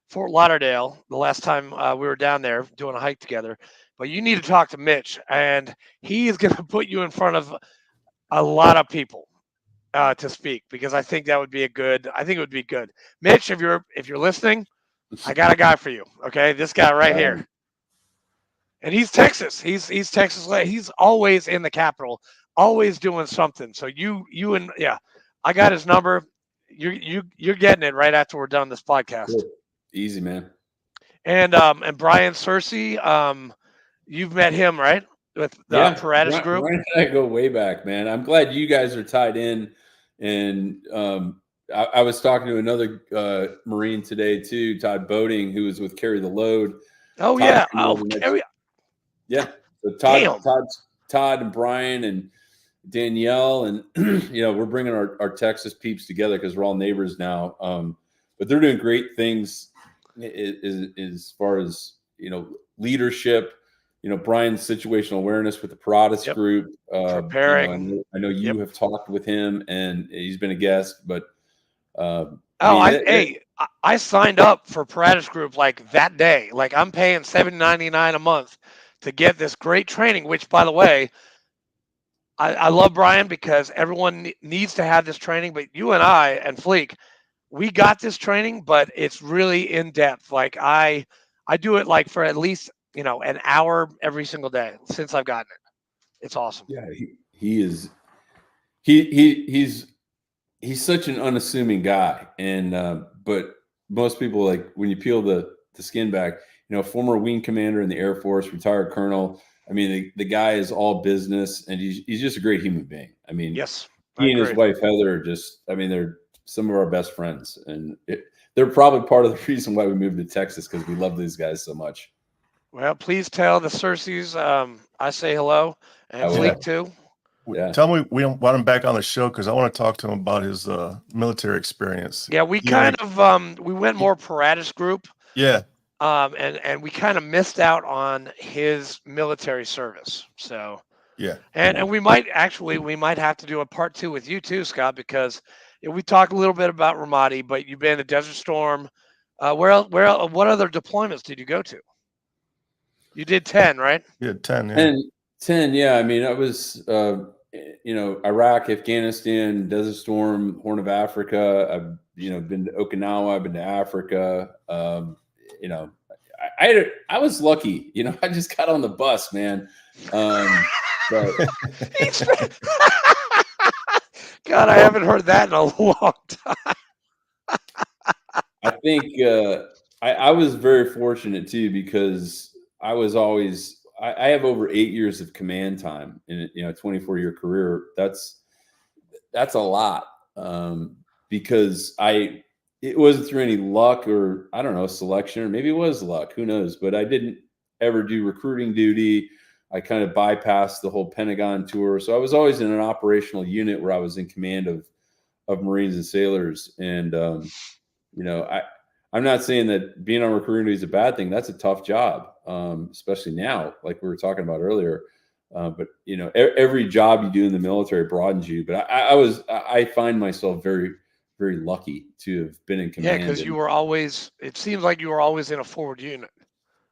Fort Lauderdale the last time we were down there doing a hike together. But you need to talk to Mitch, and he is going to put you in front of a lot of people to speak, because I think that would be it would be good. Mitch, if you're listening, I got a guy for you. Okay, this guy right here, and he's Texas. He's Texas. He's always in the Capitol, always doing something. So I got his number. You're getting it right after we're done this podcast. Cool. Easy, man. And Brian Searcy, you've met him, right? With the Paratus group. Brian and I go way back, man. I'm glad you guys are tied in. And I was talking to another Marine today too, Todd Boating, who was with Carry the Load. Oh, Todd, yeah. Yeah. So Todd and Brian and Danielle, and we're bringing our Texas peeps together because we're all neighbors now. But they're doing great things as far as leadership. Brian's situational awareness with the Paratus group. Preparing. I know you have talked with him, and he's been a guest. But I signed up for Paratus group like that day. Like, I'm paying $7.99 a month to get this great training. Which, by the way, I love Brian because everyone needs to have this training. But you and I and Fleek, we got this training, but it's really in depth. Like I do it like for at least an hour every single day since I've gotten it. It's awesome. Yeah, he's such an unassuming guy, and but most people, like, when you peel the skin back, former wing commander in the Air Force, retired colonel. I mean, the guy is all business, and he's just a great human being. I mean, yes, he and his wife Heather they're some of our best friends, and they're probably part of the reason why we moved to Texas, because we love these guys so much. Well, please tell the Cersei's I say hello, and Fleek too. Yeah. Tell me we don't want him back on the show, because I want to talk to him about his military experience. Yeah, we we went more Paratus group. Yeah. And we kind of missed out on his military service. So yeah. And we might have to do a part 2 with you too, Scott, because we talked a little bit about Ramadi, but you've been to Desert Storm. What other deployments did you go to? You did 10, right? Yeah, 10. Yeah. 10. Yeah. I mean, I was, Iraq, Afghanistan, Desert Storm, Horn of Africa. I've, been to Okinawa. I've been to Africa. I was lucky, I just got on the bus, man. But God, I haven't heard that in a long time. I think I was very fortunate too, because I was always I have over 8 years of command time in a 24-year career. That's a lot, because it wasn't through any luck or I don't know, selection, or maybe it was luck, who knows, but I didn't ever do recruiting duty. I kind of bypassed the whole Pentagon tour. So I was always in an operational unit where I was in command of Marines and sailors. And, I'm not saying that being on recruiting duty is a bad thing. That's a tough job, especially now, like we were talking about earlier. But every job you do in the military broadens you. But I find myself very, very lucky to have been in command. Yeah, because it seems like you were always in a forward unit.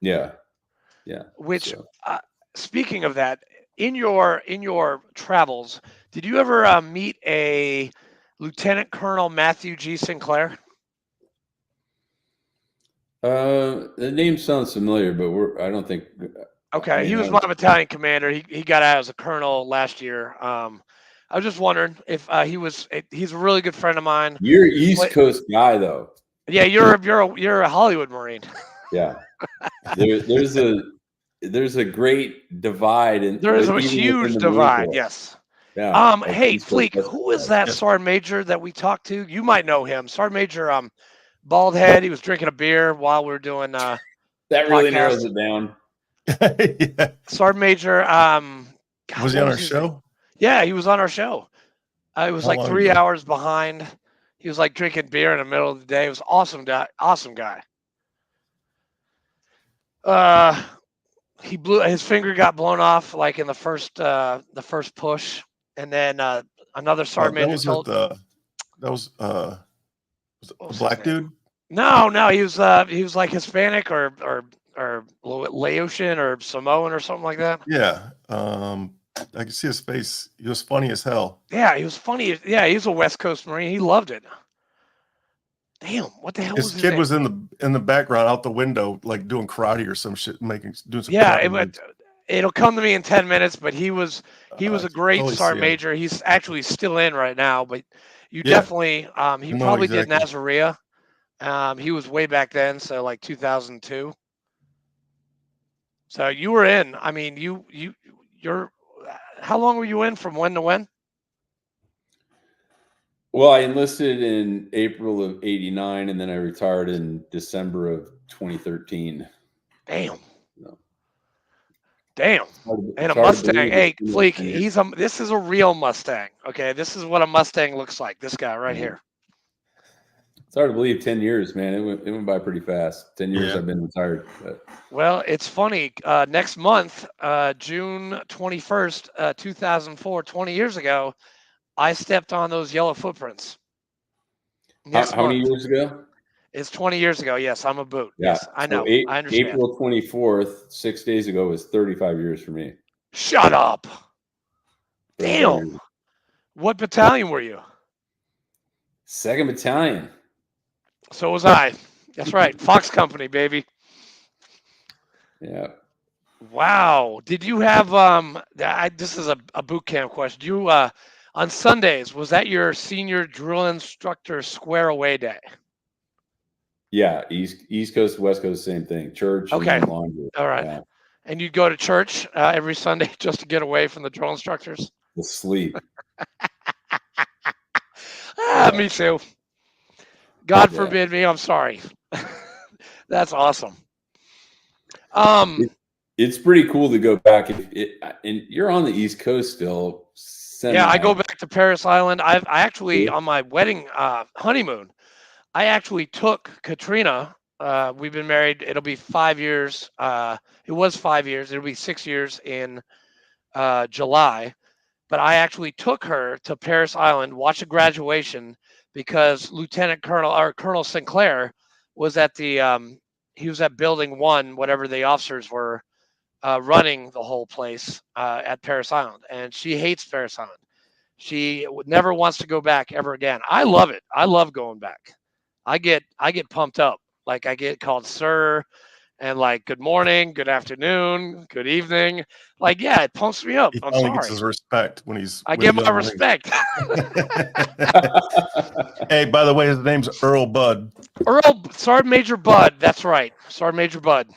Yeah. Which, speaking of that, in your travels, did you ever meet a Lieutenant Colonel Matthew G. Sinclair? The name sounds familiar, but I don't think. Okay, he was my battalion commander. He got out as a colonel last year. I was just wondering if he's a really good friend of mine. You're East Coast guy, though. Yeah, you're a Hollywood Marine. Yeah, there's a great divide, and there is a huge divide. Yes. Yeah. Hey, Fleek, who is that Sergeant Major that we talked to? You might know him, Sergeant Major. Bald head. He was drinking a beer while we were doing. That really narrows it down. Yeah. Sergeant Major. Was he on our show? Yeah, he was on our show. It was like 3 hours behind. He was like drinking beer in the middle of the day. It was awesome guy. Awesome guy. His finger got blown off like in the first push, and then another sergeant major told. That was a black dude. No, he was like Hispanic or Laotian or Samoan or something like that. Yeah. I can see his face. He was funny as hell. Yeah, he was funny. Yeah, he was a West Coast Marine. He loved it. Damn, what the hell? His kid was in the background out the window, like doing karate or some shit, doing some. Yeah, it'll come to me in 10 minutes. But he was a great sergeant major. He's actually still in right now. But you definitely, he probably did Nazaria. He was way back then, so like 2002. So you were in. I mean, you're. How long were you in from when to when? Well, I enlisted in April of '89, and then I retired in December of 2013. Damn. Damn. And a Mustang. Hey, Fleek, this is a real Mustang. Okay, this is what a Mustang looks like. This guy right here. It's hard to believe 10 years, man. It went by pretty fast. 10 years I've been retired. But. Well, it's funny. Next month, June 21st, 2004, 20 years ago, I stepped on those yellow footprints. How many years ago? It's 20 years ago. Yes, I'm a boot. Yeah. Yes, I know. I understand. April 24th, 6 days ago, was 35 years for me. Shut up. Damn. What battalion were you? 2nd Battalion. So was I. That's right. Fox Company, baby. Yeah. Wow. Did you have this is a boot camp question. You on Sundays, was that your senior drill instructor square away day? Yeah, East Coast, West Coast, same thing. Church. Okay. And laundry. All right. Yeah. And you'd go to church every Sunday just to get away from the drill instructors? To sleep. Me too. God forbid me. I'm sorry. That's awesome. It's pretty cool to go back. And you're on the East Coast still. Yeah, I go back to Paris Island. I actually, on my wedding honeymoon, I actually took Katrina. We've been married. It'll be 5 years. It was 5 years. It'll be 6 years in July. But I actually took her to Paris Island, watch a graduation, because Lieutenant Colonel or Colonel Sinclair was at he was at Building 1, whatever the officers were, running the whole place at Paris Island. And she hates Paris Island. She never wants to go back ever again. I love it. I love going back. I get pumped up. Like I get called sir, and like good morning, good afternoon, good evening. Like, yeah, it pumps me up. He I'm only sorry. gets his respect when he's. I give my respect. Hey, by the way, his name's Earl Bud. Sergeant Major Bud. That's right, Sergeant Major Bud.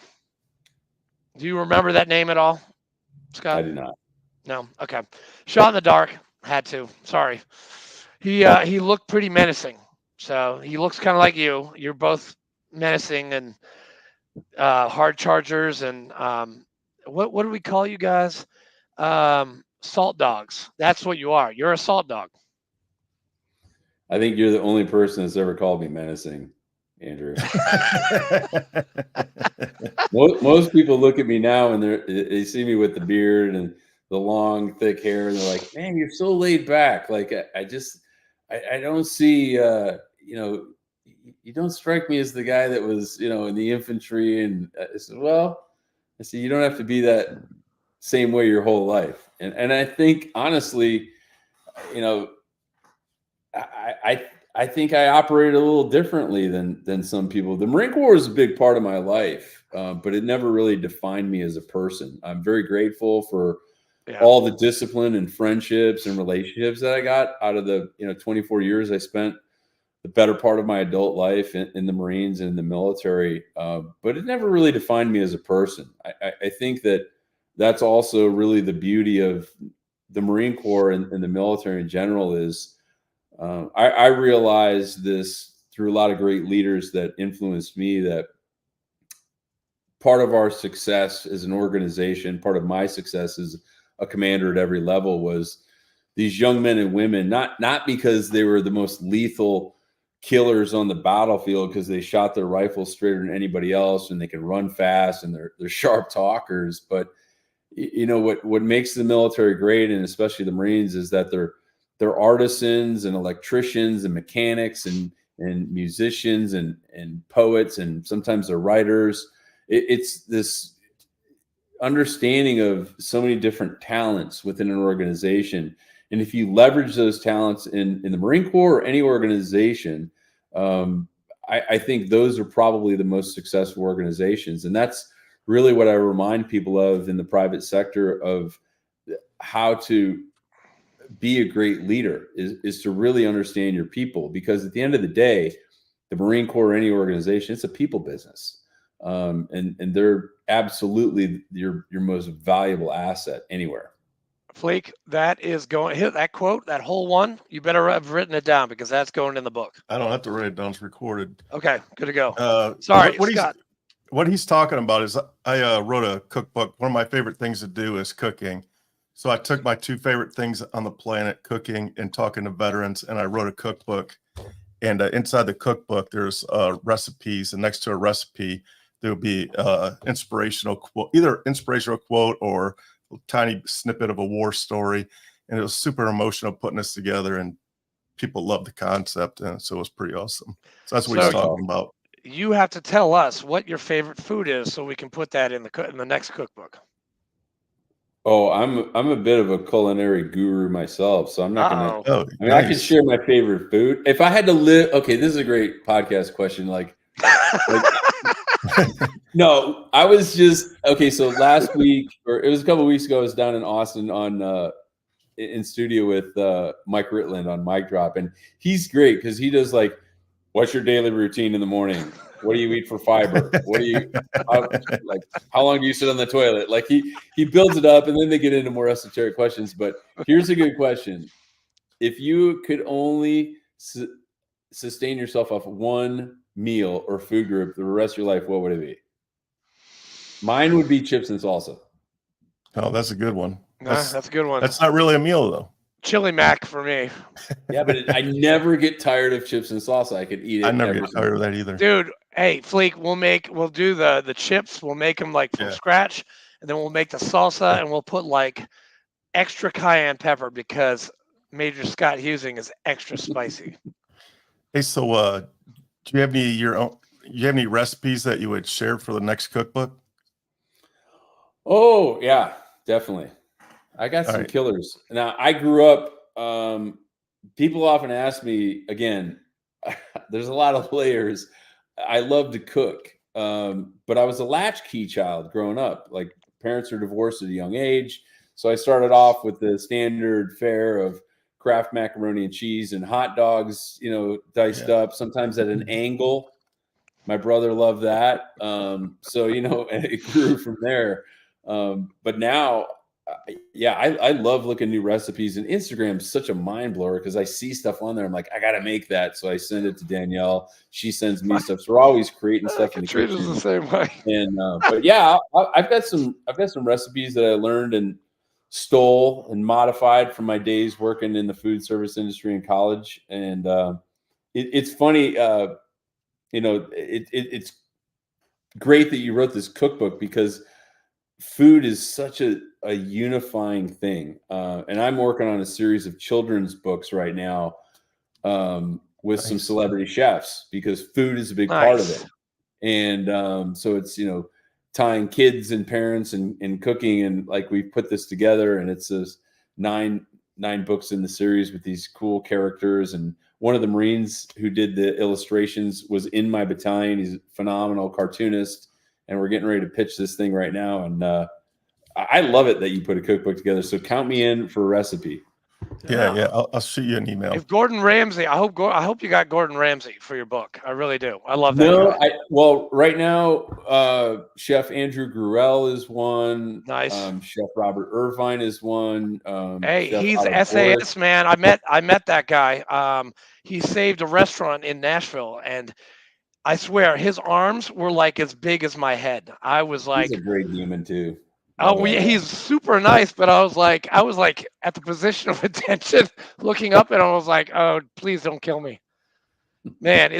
Do you remember that name at all, Scott? I do not. No. Okay. Shot in the dark. Had to. Sorry. He looked pretty menacing. So he looks kind of like you. You're both menacing and hard chargers and what do we call you guys? Salt dogs. That's what you are. You're a salt dog. I think you're the only person that's ever called me menacing, Andrew. most people look at me now and they see me with the beard and the long, thick hair, and they're like, "Man, you're so laid back." Like I don't see, you don't strike me as the guy that was, in the infantry. And I said, "Well," I said, "you don't have to be that same way your whole life." And I think honestly, I think I operate a little differently than some people. The Marine Corps is a big part of my life, but it never really defined me as a person. I'm very grateful for all the discipline and friendships and relationships that I got out of the 24 years I spent the better part of my adult life in the Marines and in the military. But it never really defined me as a person. I think that's also really the beauty of the Marine Corps and the military in general is I realized this through a lot of great leaders that influenced me, that part of our success as an organization, part of my success as a commander at every level, was these young men and women, not because they were the most lethal killers on the battlefield because they shot their rifles straighter than anybody else and they can run fast and they're sharp talkers, but what makes the military great, and especially the Marines, is that they're artisans and electricians and mechanics and musicians and poets, and sometimes they're writers. It's this understanding of so many different talents within an organization. And if you leverage those talents in the Marine Corps or any organization, I think those are probably the most successful organizations. And that's really what I remind people of in the private sector, of how to be a great leader is to really understand your people, because at the end of the day, the Marine Corps or any organization, it's a people business. And they're absolutely your most valuable asset anywhere. Fleek, that is going, hit that quote, that whole one. You better have written it down because that's going in the book. I don't have to write it down. It's recorded. Okay, good to go. Sorry, Scott. What he's talking about is I wrote a cookbook. One of my favorite things to do is cooking. So I took my two favorite things on the planet, cooking and talking to veterans, and I wrote a cookbook. And inside the cookbook, there's recipes, and next to a recipe, there'll be inspirational quote, either inspirational quote or a tiny snippet of a war story. And it was super emotional putting this together, and people loved the concept, and so it was pretty awesome. So that's what he's talking about. You have to tell us what your favorite food is so we can put that in the next cookbook. Oh, I'm a bit of a culinary guru myself, so I'm not going to. Nice. I can share my favorite food. If I had to live, okay, this is a great podcast question. Like no, I was just okay. So last week, or it was a couple of weeks ago, I was down in Austin in studio with Mike Ritland on Mic Drop, and he's great because he does like, what's your daily routine in the morning? What do you eat for fiber? What do you like? How long do you sit on the toilet? Like he builds it up, and then they get into more esoteric questions. But here's a good question: if you could only sustain yourself off one meal or food group the rest of your life, what would it be? Mine would be chips and salsa. Oh, that's a good one. That's a good one. That's not really a meal though. Chili mac for me. Yeah, but I never get tired of chips and salsa. I could eat it. I never get tired of that either. Dude, hey, Fleek, we'll do the chips. We'll make them like from scratch, and then we'll make the salsa, and we'll put like extra cayenne pepper because Major Scott Heusing is extra spicy. Hey, so do you have any recipes that you would share for the next cookbook? Oh yeah, definitely. I got some killers. Now, I grew up, people often ask me, again, there's a lot of layers. I love to cook. but I was a latchkey child growing up. Like, parents are divorced at a young age. So I started off with the standard fare of Kraft macaroni and cheese and hot dogs, diced up, sometimes at an angle. My brother loved that. So, it grew from there. But now, I love looking at new recipes, and Instagram's such a mind blower because I see stuff on there. I'm like, I got to make that. So I send it to Danielle. She sends me stuff. So we're always creating stuff in the kitchen. The same way. And, but yeah, I've got some recipes that I learned and stole and modified from my days working in the food service industry in college. And, it's funny, it's great that you wrote this cookbook because food is such a unifying thing. And I'm working on a series of children's books right now with some celebrity chefs because food is a big part of it. And so it's, tying kids and parents and cooking. And like, we've put this together, and it's this nine books in the series with these cool characters. And one of the Marines who did the illustrations was in my battalion. He's a phenomenal cartoonist, and we're getting ready to pitch this thing right now. And I love it that you put a cookbook together. So count me in for a recipe. Yeah. I'll shoot you an email. If Gordon Ramsay, I hope you got Gordon Ramsay for your book. I really do. I love that. Well, right now, Chef Andrew Gruelle is one. Nice. Chef Robert Irvine is one. Hey, he's SAS, man. I met that guy. He saved a restaurant in Nashville, and I swear his arms were like as big as my head. I was like, he's a great human too. Oh, he's super nice, but I was like at the position of attention, looking up, and I was like, "Oh, please don't kill me, man!"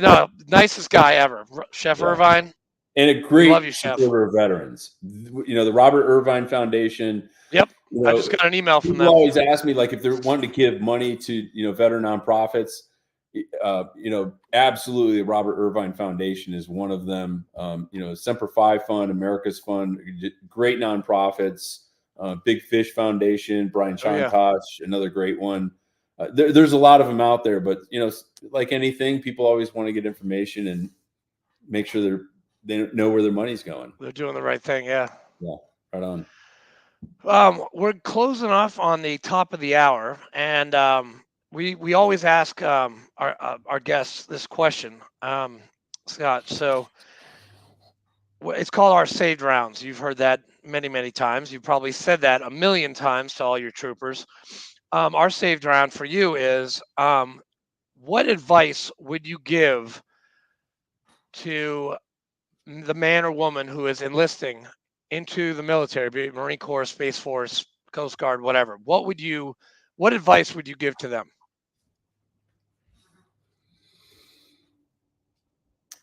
Nicest guy ever, Chef Irvine, and a great love you, Chef. Supporter of veterans. The Robert Irvine Foundation. Yep, I just got an email from them. People always ask me, like, if they're wanting to give money to veteran nonprofits. Absolutely, the Robert Irvine Foundation is one of them. Semper Fi Fund, America's Fund, great nonprofits. Big Fish Foundation, Brian Chantosh, another great one. There's a lot of them out there, but like anything, people always want to get information and make sure they know where their money's going. They're doing the right thing, yeah. Yeah, right on. We're closing off on the top of the hour, and we always ask our guests this question, Scott. So it's called our saved rounds. You've heard that many times. You've probably said that a million times to all your troopers. Our saved round for you is, what advice would you give to the man or woman who is enlisting into the military, be it Marine Corps, Space Force, Coast Guard, whatever? What advice would you give to them?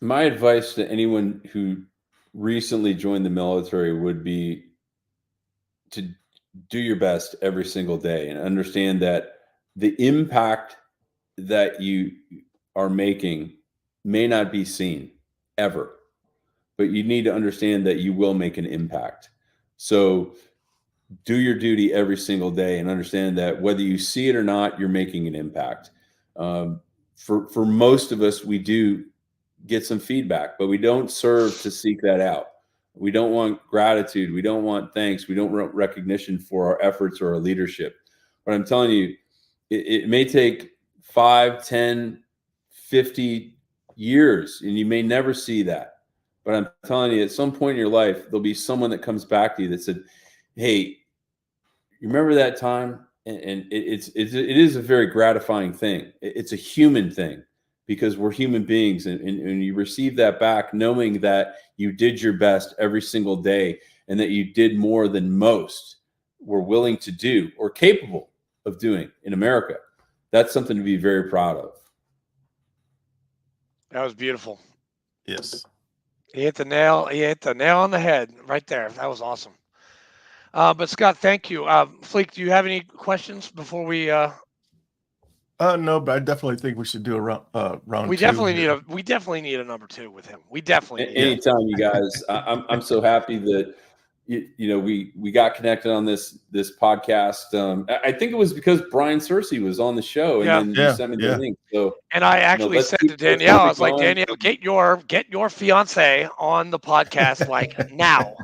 My advice to anyone who recently joined the military would be to do your best every single day and understand that the impact that you are making may not be seen ever, but you need to understand that you will make an impact. So do your duty every single day and understand that whether you see it or not, you're making an impact. For most of us, we do get some feedback, but we don't serve to seek that out. We don't want gratitude. We don't want thanks. We don't want recognition for our efforts or our leadership. But I'm telling you, it may take 5, 10, 50 years, and you may never see that. But I'm telling you, at some point in your life, there'll be someone that comes back to you that said, "Hey, you remember that time?" And it is a very gratifying thing. It's a human thing because we're human beings, and you receive that back knowing that you did your best every single day and that you did more than most were willing to do or capable of doing in America. That's something to be very proud of. That was beautiful. Yes. He hit the nail on the head right there. That was awesome. But Scott, thank you. Fleek, do you have any questions before we? No, but I definitely think we should do a round. We definitely need a number 2 with him. We definitely need anytime, you guys. I'm so happy that we got connected on this podcast. I think it was because Brian Searcy was on the show, and then you sent me the link. So, and I actually said to Danielle, I was like, Danielle, get your fiance on the podcast like now,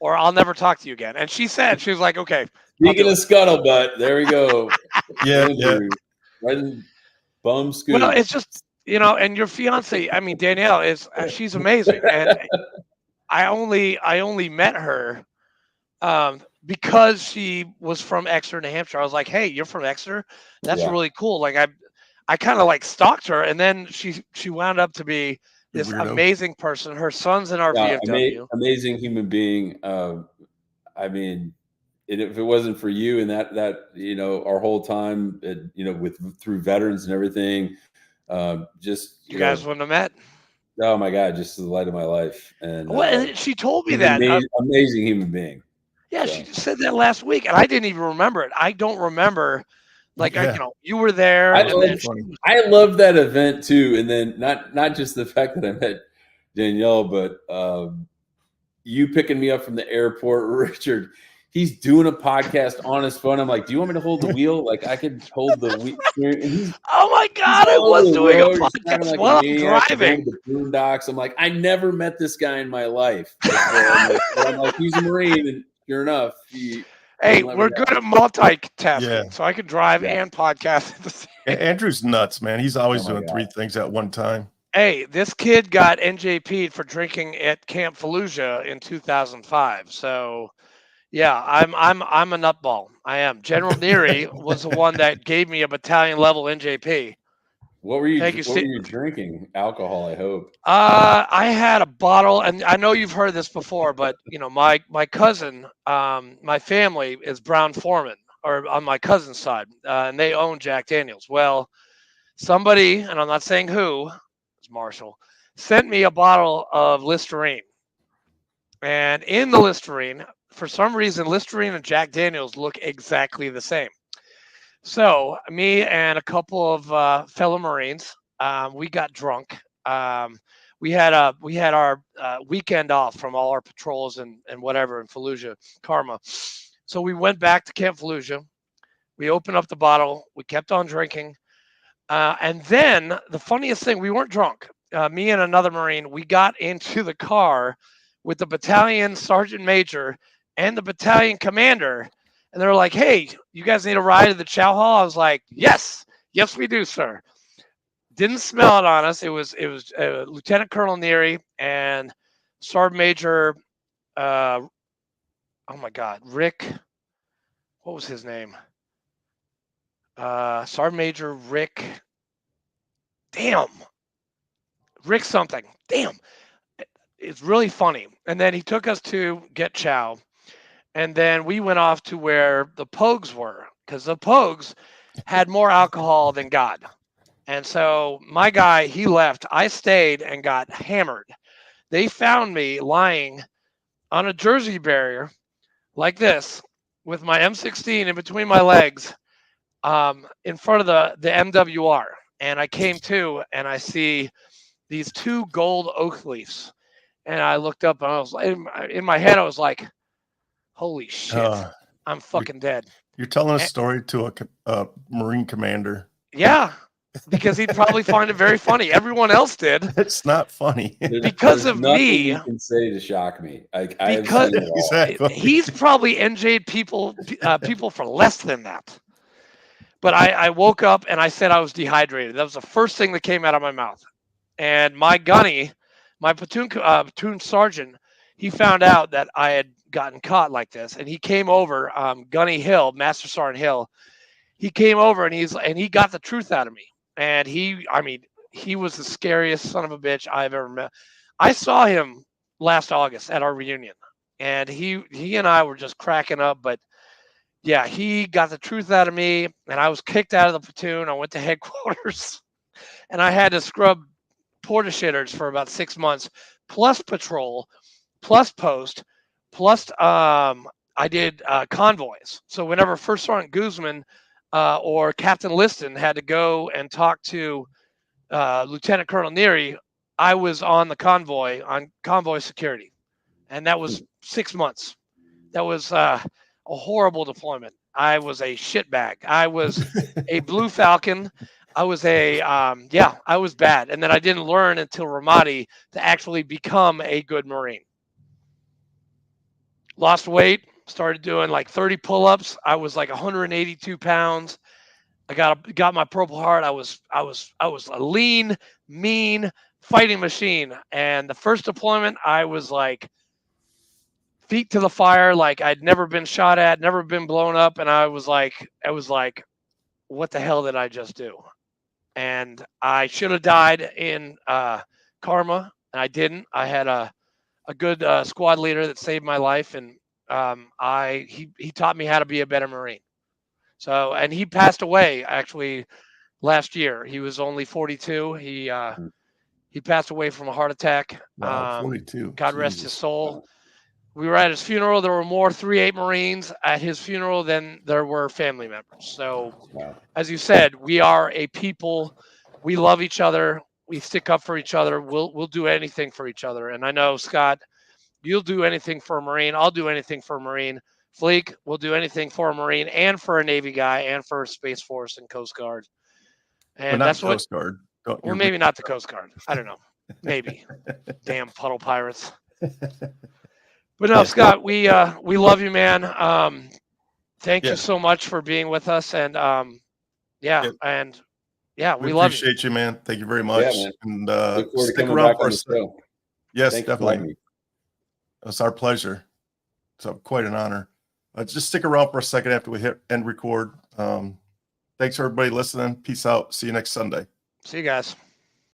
or I'll never talk to you again. And she was like, okay. Speaking of Scuttlebutt, there we go. Bum scoop. Well, it's just and your fiance. I mean, Danielle she's amazing, and I only met her because she was from Exeter, New Hampshire. I was like, hey, you're from Exeter? That's really cool. Like I kind of like stalked her, and then she wound up to be this amazing person. Her son's in our VFW. Amazing human being. I mean, if it wasn't for you and that our whole time, through veterans and everything, you guys wouldn't have met. Oh my God, just the light of my life. And she told me that. Amazing human being. Yeah, so. She just said that last week, and I didn't even remember it. I don't remember. You were there. I love that event too. And then not just the fact that I met Danielle, but you picking me up from the airport, Richard. He's doing a podcast on his phone. I'm like, do you want me to hold the wheel? Like I could hold the wheel. Oh my God, I was doing a podcast while I'm driving. The boondocks. I'm like, I never met this guy in my life. I'm like, he's a Marine, and sure enough, hey, we're good at multitasking, so I can drive and podcast at the same time. Andrew's nuts, man. He's always doing 3 things at one time. Hey, this kid got NJP'd for drinking at Camp Fallujah in 2005. So. Yeah, I'm a nutball. I am. General Neary was the one that gave me a battalion level NJP. What were you drinking? Alcohol, I hope. I had a bottle, and I know you've heard this before, but my cousin, my family is Brown Foreman, or on my cousin's side, and they own Jack Daniels. Well, somebody, and I'm not saying who, it's Marshall, sent me a bottle of Listerine, and in the Listerine. For some reason, Listerine and Jack Daniels look exactly the same. So me and a couple of fellow Marines, we got drunk. We had our weekend off from all our patrols and whatever in Fallujah, Karma. So we went back to Camp Fallujah. We opened up the bottle. We kept on drinking. And then the funniest thing, we weren't drunk. Me and another Marine, we got into the car with the battalion sergeant major and the battalion commander, and they're like, hey, you guys need a ride to the chow hall? I was like, yes, we do, sir. Didn't smell it on us. It was Lieutenant Colonel Neary and Sergeant Major, oh my God, Rick, what was his name? Sergeant Major Rick something. Damn. It's really funny. And then he took us to get chow. And then we went off to where the Pogues were, because the Pogues had more alcohol than God. And so my guy, he left. I stayed and got hammered. They found me lying on a Jersey barrier like this with my M16 in between my legs in front of the MWR. And I came to, and I see these 2 gold oak leaves. And I looked up, and I was in my head, I was like, holy shit, I'm fucking dead. You're telling a story to a Marine commander. Yeah, because he'd probably find it very funny. Everyone else did. It's not funny. Because of me. You can say to shock me. Because he's probably NJ'd people for less than that. But I woke up and I said I was dehydrated. That was the first thing that came out of my mouth. And my gunny, my platoon sergeant, he found out that I had gotten caught like this, and he came over, Gunny Hill, Master Sergeant Hill. He came over and he got the truth out of me. And he was the scariest son of a bitch I've ever met. I saw him last August at our reunion, and he and I were just cracking up. But yeah, he got the truth out of me, and I was kicked out of the platoon. I went to headquarters, and I had to scrub porta shitters for about 6 months, plus patrol, plus post, plus I did convoys. So whenever First Sergeant Guzman or Captain Liston had to go and talk to Lieutenant Colonel Neary, I was on the convoy, on convoy security. And that was 6 months. That was a horrible deployment. I was a shitbag. I was a Blue Falcon. I was I was bad. And then I didn't learn until Ramadi to actually become a good Marine. Lost weight, started doing like 30 pull-ups. I was like 182 pounds. I got my Purple Heart. I was a lean, mean fighting machine. And the first deployment, I was like feet to the fire, like I'd never been shot at, never been blown up, and I was like, what the hell did I just do? And I should have died in Karma, and I didn't. I had a good squad leader that saved my life, and he taught me how to be a better Marine. So, and he passed away actually last year. He was only 42. He passed away from a heart attack. Wow, 42. God rest his soul. We were at his funeral. There were more 3-8 Marines at his funeral than there were family members. So, as you said, we are a people. We love each other. We stick up for each other. We'll do anything for each other. And I know, Scott, you'll do anything for a Marine. I'll do anything for a Marine. Fleek will do anything for a Marine and for a Navy guy and for Space Force and Coast Guard. And that's what. Coast Guard. Well, maybe not the Coast Guard. I don't know. Maybe. Damn puddle pirates. But no, Scott, we love you, man. Thank you so much for being with us, and we love you. Appreciate you, man. Thank you very much. Yeah, and stick around for us. Yes, definitely. It's our pleasure. It's quite an honor. Just stick around for a second after we hit end record. Thanks everybody listening. Peace out. See you next Sunday. See you guys.